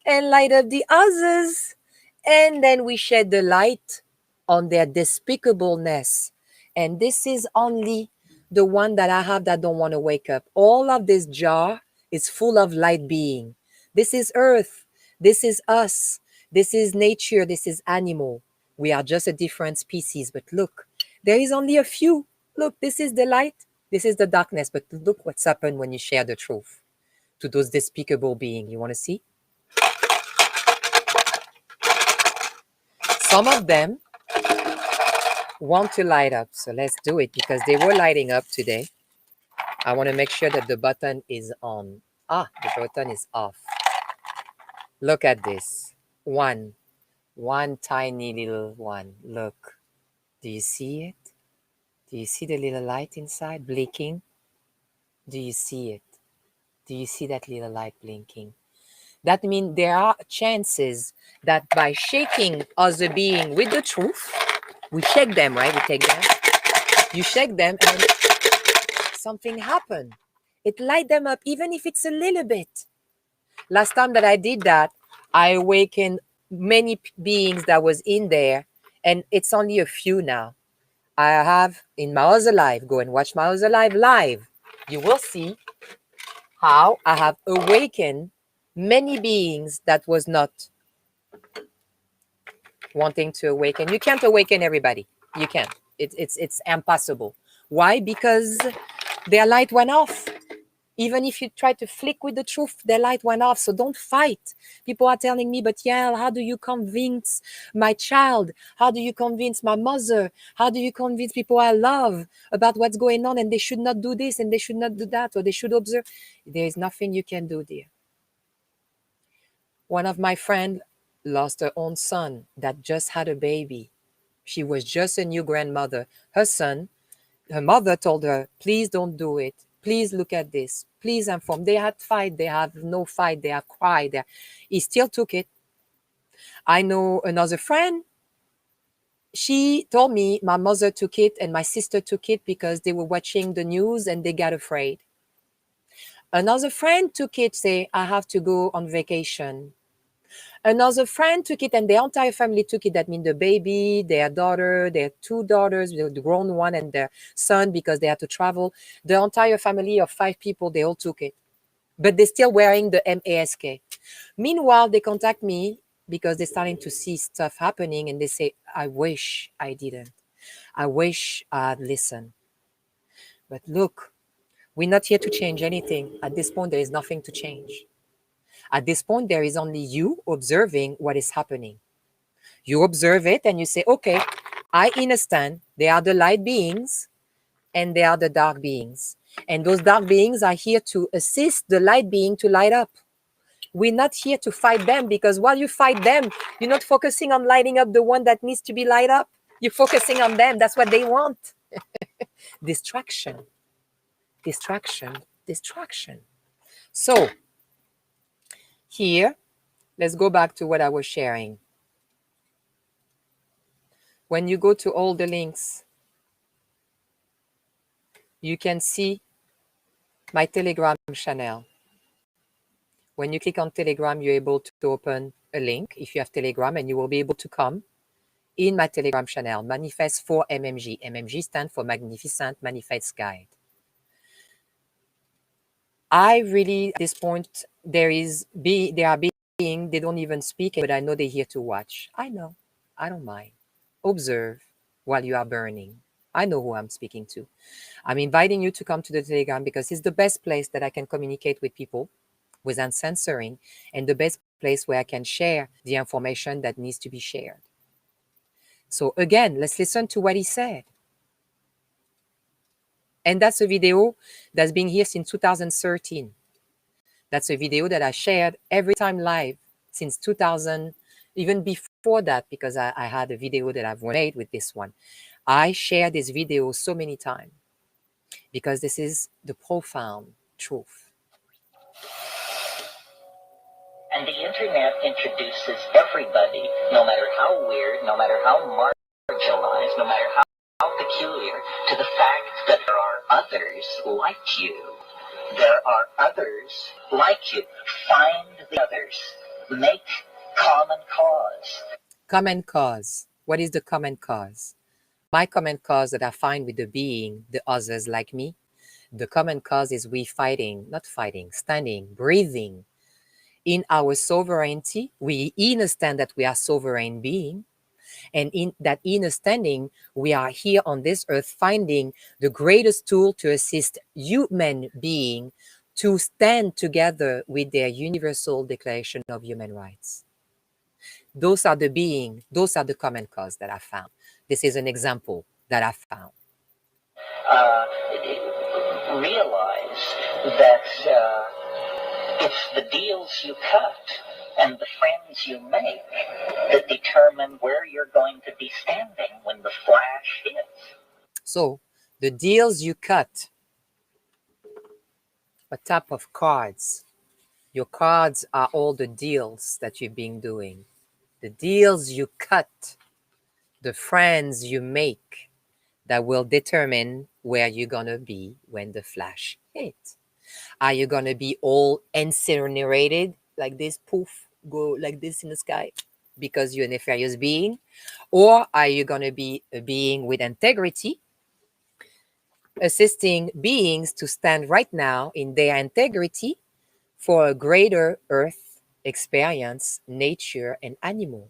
and light up the others, and then we shed the light on their despicableness. And this is only the one that I have that don't want to wake up. All of this jar is full of light being. This is earth. This is us. This is nature. This is animal. We are just a different species. But look, there is only a few. Look, this is the light. This is the darkness. But look what's happened when you share the truth to those despicable beings. You want to see? Some of them want to light up. So let's do it because they were lighting up today. I want to make sure that the button is on. Ah, the button is off. Look at this. One tiny little one. Look. Do you see it? Do you see the little light inside blinking? Do you see it? Do you see that little light blinking? That means there are chances that by shaking other being with the truth, we shake them, right? We take them. You shake them and something happened. It light them up, even if it's a little bit. Last time that I did that, I awakened many beings that was in there, and it's only a few now. I have in my other life, go and watch my other life live. You will see how I have awakened many beings that was not wanting to awaken. You can't awaken everybody. You can't. It's impossible. Why? Because their light went off. Even if you try to flick with the truth, their light went off. So don't fight. People are telling me, but yeah, how do you convince my child? How do you convince my mother? How do you convince people I love about what's going on, and they should not do this and they should not do that, or they should observe? There is nothing you can do, dear. One of my friends lost her own son that just had a baby. She was just a new grandmother. Her mother told her, please don't do it. Please look at this. Please inform. They had fight. They have no fight. They have cried. He still took it. I know another friend. She told me my mother took it and my sister took it because they were watching the news and they got afraid. Another friend took it, say, I have to go on vacation. Another friend took it and the entire family took it. That means the baby, their daughter, their two daughters, the grown one and their son, because they had to travel. The entire family of 5 people, they all took it. But they're still wearing the MASK. Meanwhile, they contact me because they're starting to see stuff happening and they say, I wish I didn't. I wish I'd listened. But look, we're not here to change anything. At this point, there is nothing to change. At this point, there is only you observing what is happening. You observe it and you say, okay, I understand. There are the light beings and there are the dark beings. And those dark beings are here to assist the light being to light up. We're not here to fight them, because while you fight them, you're not focusing on lighting up the one that needs to be light up. You're focusing on them. That's what they want. Distraction. Distraction. Distraction. So, here, let's go back to what I was sharing. When you go to all the links, you can see my Telegram channel. When you click on Telegram, you're able to open a link if you have Telegram, and you will be able to come in my Telegram channel, Manifest for MMG. MMG stands for Magnificent Manifest Guide. I really, at this point, they are being, they don't even speak, but I know they're here to watch. I know. I don't mind. Observe while you are burning. I know who I'm speaking to. I'm inviting you to come to the Telegram because it's the best place that I can communicate with people without censoring, and the best place where I can share the information that needs to be shared. So again, let's listen to what he said. And that's a video that's been here since 2013. That's a video that I shared every time live since 2000. Even before that, because I had a video that I've made with this one. I share this video so many times because this is the profound truth. And the internet introduces everybody, no matter how weird, no matter how marginalized, no matter how peculiar, to the fact that there are others like you. There are others like you. Find the others. Make common cause. Common cause. What is the common cause? My common cause that I find with the being, the others like me, the common cause is we fighting, not fighting, standing, breathing in our sovereignty. We understand that we are sovereign being. And in that understanding, we are here on this earth finding the greatest tool to assist human being to stand together with their universal declaration of human rights. Those are the common cause that I found. This is an example that I found. Realize that it's the deals you cut and the friends you make that determine where you're going to be standing when the flash hits. So the deals you cut, a type of cards. Your cards are all the deals that you've been doing. The deals you cut, the friends you make, that will determine where you're gonna be when the flash hits. Are you gonna be all incinerated like this, poof, go like this in the sky because you're a nefarious being? Or are you gonna be a being with integrity, assisting beings to stand right now in their integrity for a greater earth experience, nature, and animal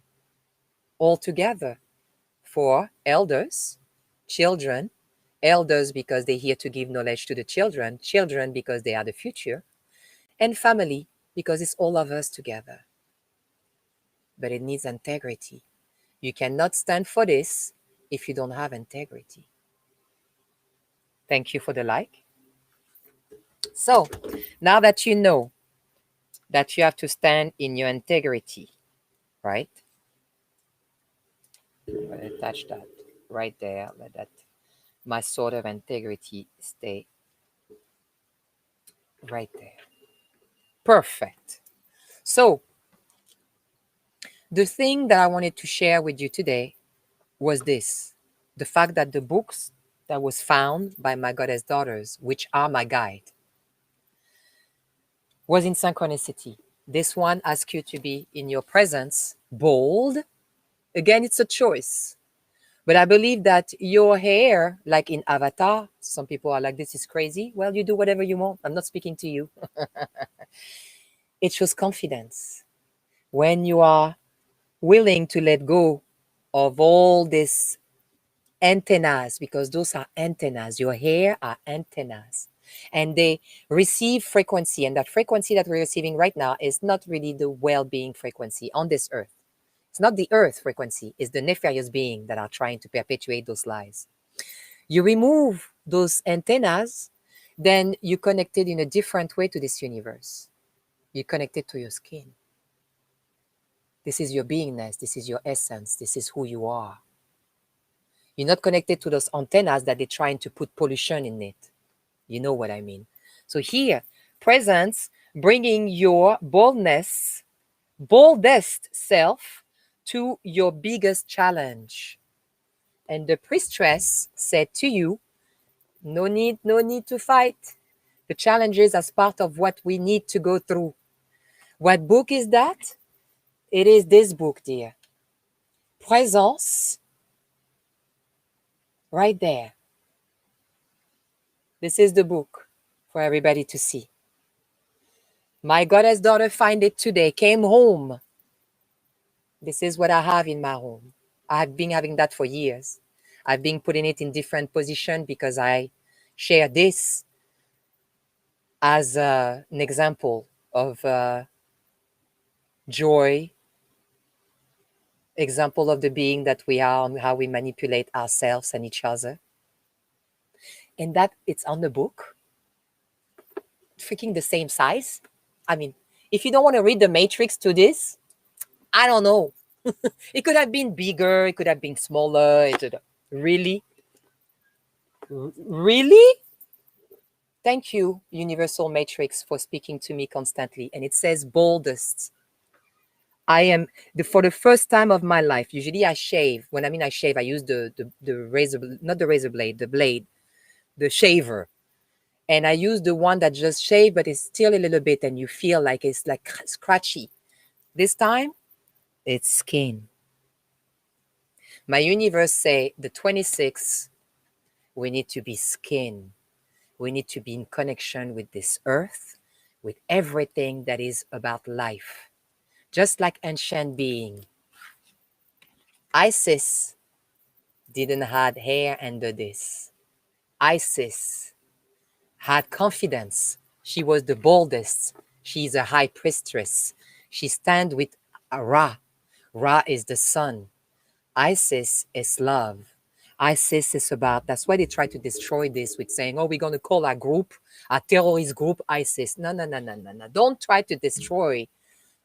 all together? For elders, children, elders because they're here to give knowledge to the children, children because they are the future, and family because it's all of us together. But it needs integrity. You cannot stand for this if you don't have integrity. Thank you for the like. So now that you know that you have to stand in your integrity, right? I'm going to attach that right there. Let that my sort of integrity stay right there. Perfect. So the thing that I wanted to share with you today was this: the fact that the books that was found by my goddess daughters, which are my guide, was in synchronicity. This one asks you to be in your presence, bold. Again, it's a choice. But I believe that your hair, like in Avatar, some people are like, this is crazy. Well, you do whatever you want. I'm not speaking to you. It shows confidence. When you are willing to let go of all this antennas, because those are antennas, your hair are antennas, and they receive frequency, and that frequency that we're receiving right now is not really the well-being frequency on this earth. It's not the earth frequency, it's the nefarious being that are trying to perpetuate those lies. You remove those antennas, then you connected in a different way to this universe. You connected to your skin. This is your beingness, this is your essence, this is who you are. You're not connected to those antennas that they're trying to put pollution in it. You know what I mean? So here, presence, bringing your boldest self to your biggest challenge. And the priestess said to you, no need to fight. The challenges as part of what we need to go through. What book is that? It is this book, dear. Presence, right there. This is the book for everybody to see. My goddess daughter find it today, came home. This is what I have in my home. I have been having that for years. I've been putting it in different positions because I share this as an example of joy, example of the being that we are and how we manipulate ourselves and each other. And that it's on the book, freaking the same size. I mean, if you don't want to read the Matrix to this, I don't know. It could have been bigger, it could have been smaller. Really? Really? Thank you, Universal Matrix, for speaking to me constantly. And it says boldest. I am, for the first time of my life, usually I shave. When I mean I shave, I use the razor, not the razor blade, the blade, the shaver. And I use the one that just shave, but it's still a little bit, and you feel like it's like scratchy. This time, it's skin. My universe say the 26th, we need to be skin. We need to be in connection with this earth, with everything that is about life. Just like ancient being. Isis didn't have hair under this. Isis had confidence. She was the boldest. She's a high priestess. She stands with Ra. Ra is the sun. Isis is love. ISIS is about, that's why they try to destroy this with saying, oh, we're going to call our group, our terrorist group, ISIS. No, no, no, no, no, no. Don't try to destroy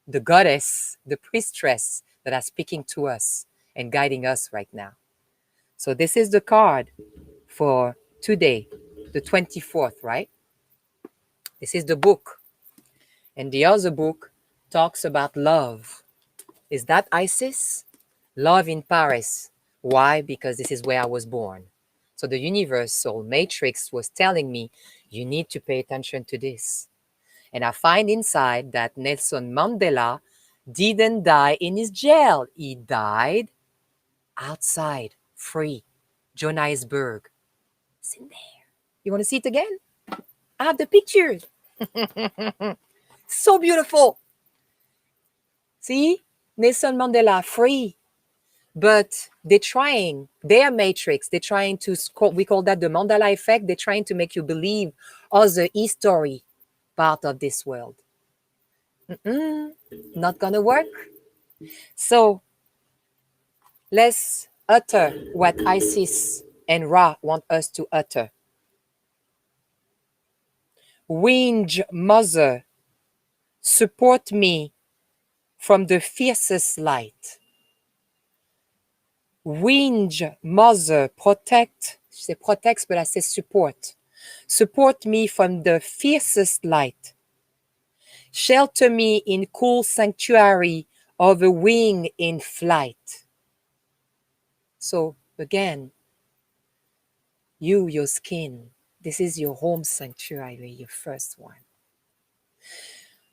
the goddess, the priestess that are speaking to us and guiding us right now. So this is the card for today, the 24th, right? This is the book. And the other book talks about love. Is that Isis? Love in Paris. Why? Because this is where I was born. So the universal matrix was telling me, you need to pay attention to this. And I find inside that Nelson Mandela didn't die in his jail. He died outside, free. Johannesburg. It's in there. You want to see it again? I have the pictures. So beautiful. See? Nelson Mandela, free. But they're trying, their matrix, they're trying to, we call that the Mandela effect. They're trying to make you believe other history part of this world. Not gonna work. So let's utter what Isis and Ra want us to utter. Winged mother, support me from the fiercest light. Winged mother, protect, she said protects, but I say support. Support me from the fiercest light. Shelter me in cool sanctuary of a wing in flight. So again, your skin, this is your home sanctuary, your first one.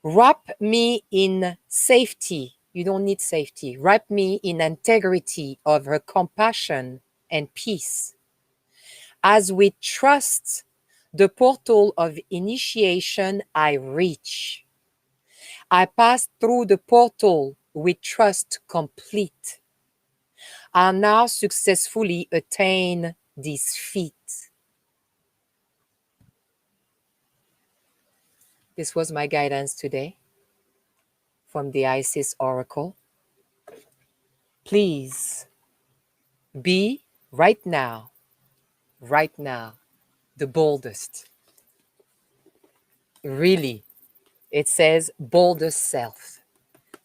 Wrap me in safety. You don't need safety. Wrap me in integrity of her compassion and peace. As we trust the portal of initiation, I reach. I pass through the portal with trust complete. I now successfully attain these feet. This was my guidance today from the Isis Oracle. Please be right now, the boldest. Really, it says boldest self.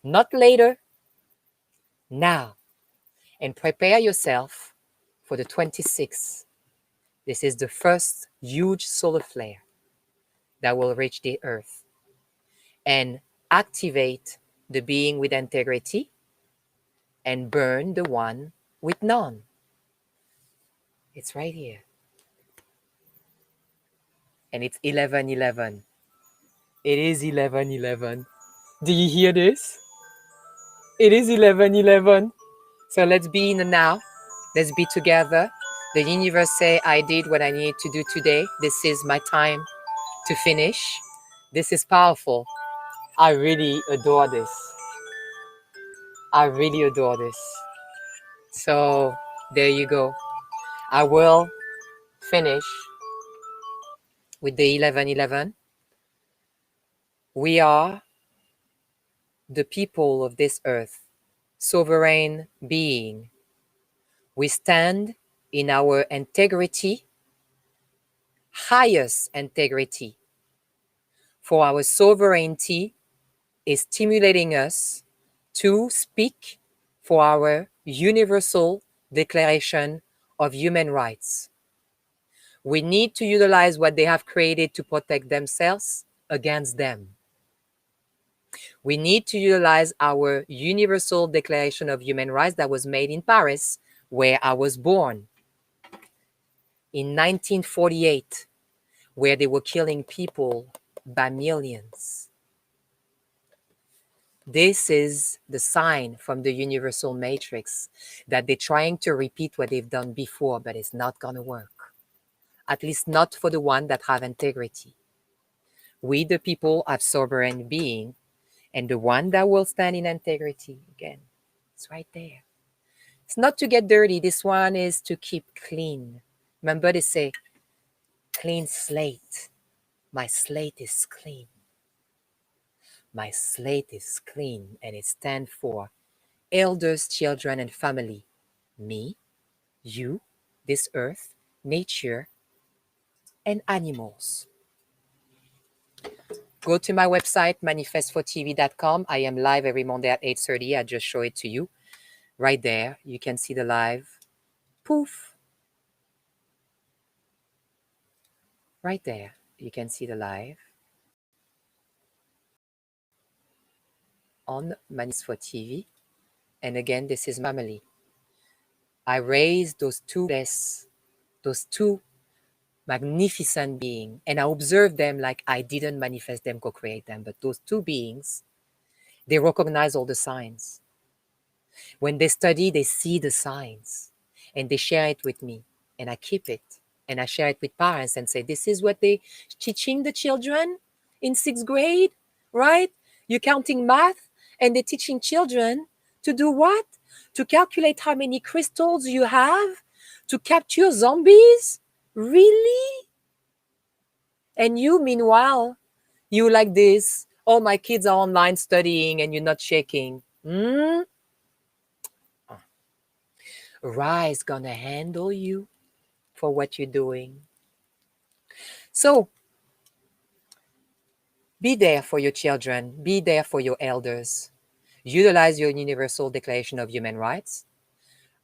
Not later, now. And prepare yourself for the 26th. This is the first huge solar flare that will reach the earth and activate the being with integrity and burn the one with none. It's right here. And it's 11:11. It is 11:11. Do you hear this? It is 11:11. So let's be in the now. Let's be together. The universe say, I did what I need to do today. This is my time to finish. This is powerful. I really adore this. I really adore this. So there you go. I will finish with the 11:11. We are the people of this earth, sovereign being. We stand in our integrity, highest integrity. For our sovereignty is stimulating us to speak for our Universal Declaration of Human Rights. We need to utilize what they have created to protect themselves against them. We need to utilize our Universal Declaration of Human Rights that was made in Paris, where I was born, in 1948, where they were killing people by millions. This is the sign from the universal matrix that they're trying to repeat what they've done before, but it's not going to work. At least not for the ones that have integrity. We, the people, have sovereign being, and the one that will stand in integrity, again, it's right there. It's not to get dirty. This one is to keep clean. Remember they say, clean slate. My slate is clean. My slate is clean, and it stands for elders, children, and family. Me, you, this earth, nature, and animals. Go to my website, manifestfortv.com. I am live every Monday at 8:30. I just show it to you. Right there, you can see the live. Poof. Right there, you can see the live on Manifest for TV. And again, this is family. I raised those two magnificent beings, and I observed them like I didn't manifest them, co-create them, but those two beings, they recognize all the signs. When they study, they see the signs, and they share it with me, and I keep it, and I share it with parents and say, this is what they teaching the children in 6th grade, right? You're counting math, and they're teaching children to do what? To calculate how many crystals you have to capture zombies? Really? And you, meanwhile, you like this, oh, my kids are online studying and you're not shaking. Ra is gonna handle you for what you're doing. So, be there for your children. Be there for your elders. Utilize your Universal Declaration of Human Rights.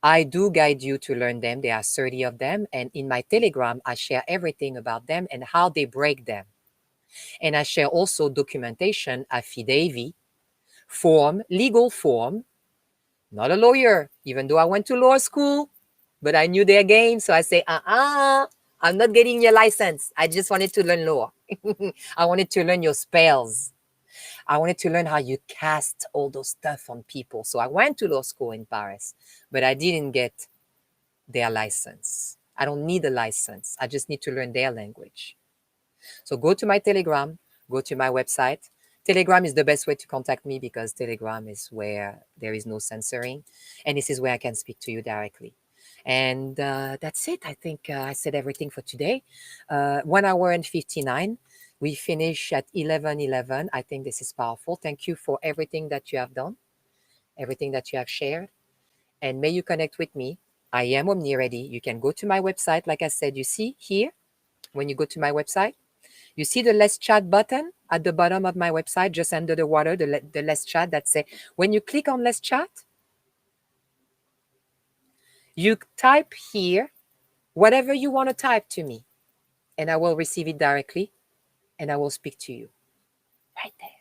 I do guide you to learn them. There are 30 of them. And in my Telegram, I share everything about them and how they break them. And I share also documentation, affidavit, form, legal form. Not a lawyer, even though I went to law school, but I knew their game. So I say, I'm not getting your license. I just wanted to learn law. I wanted to learn your spells. I wanted to learn how you cast all those stuff on people. So I went to law school in Paris, but I didn't get their license. I don't need a license. I just need to learn their language. So go to my Telegram, go to my website. Telegram is the best way to contact me because Telegram is where there is no censoring. And this is where I can speak to you directly. And that's it. I think I said everything for today. 1 hour and 59. We finish at 11:11. I think this is powerful. Thank you for everything that you have done, everything that you have shared. And may you connect with me. I am OMniREADY. You can go to my website. Like I said, you see here, when you go to my website, you see the Let's Chat button at the bottom of my website, just under the water, the Let's Chat that say, when you click on Let's Chat, you type here whatever you want to type to me, and I will receive it directly, and I will speak to you. Right there.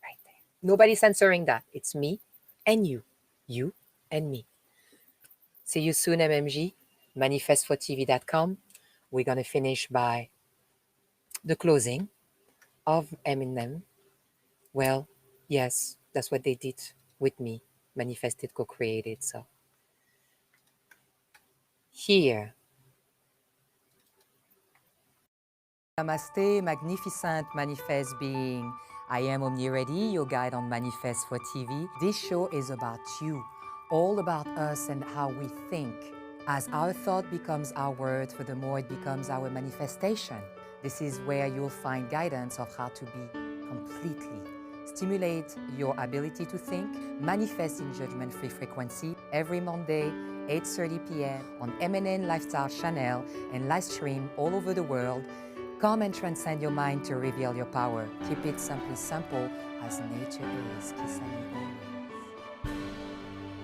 Right there. Nobody's censoring that. It's me and you. You and me. See you soon, MMG. Manifestfortv.com. We're going to finish by the closing of Eminem. Well, yes, that's what they did with me. Manifested, co-created. So here. Namaste, magnificent manifest being. I am OMniREADY, your guide on Manifest for TV. This show is about you, all about us and how we think. As our thought becomes our word, furthermore, it becomes our manifestation. This is where you'll find guidance of how to be completely. Stimulate your ability to think, manifest in judgment-free frequency every Monday, 8:30 p.m. on MNN Lifestyle Channel and live stream all over the world. Come and transcend your mind to reveal your power. Keep it simply simple as nature is. Kisami.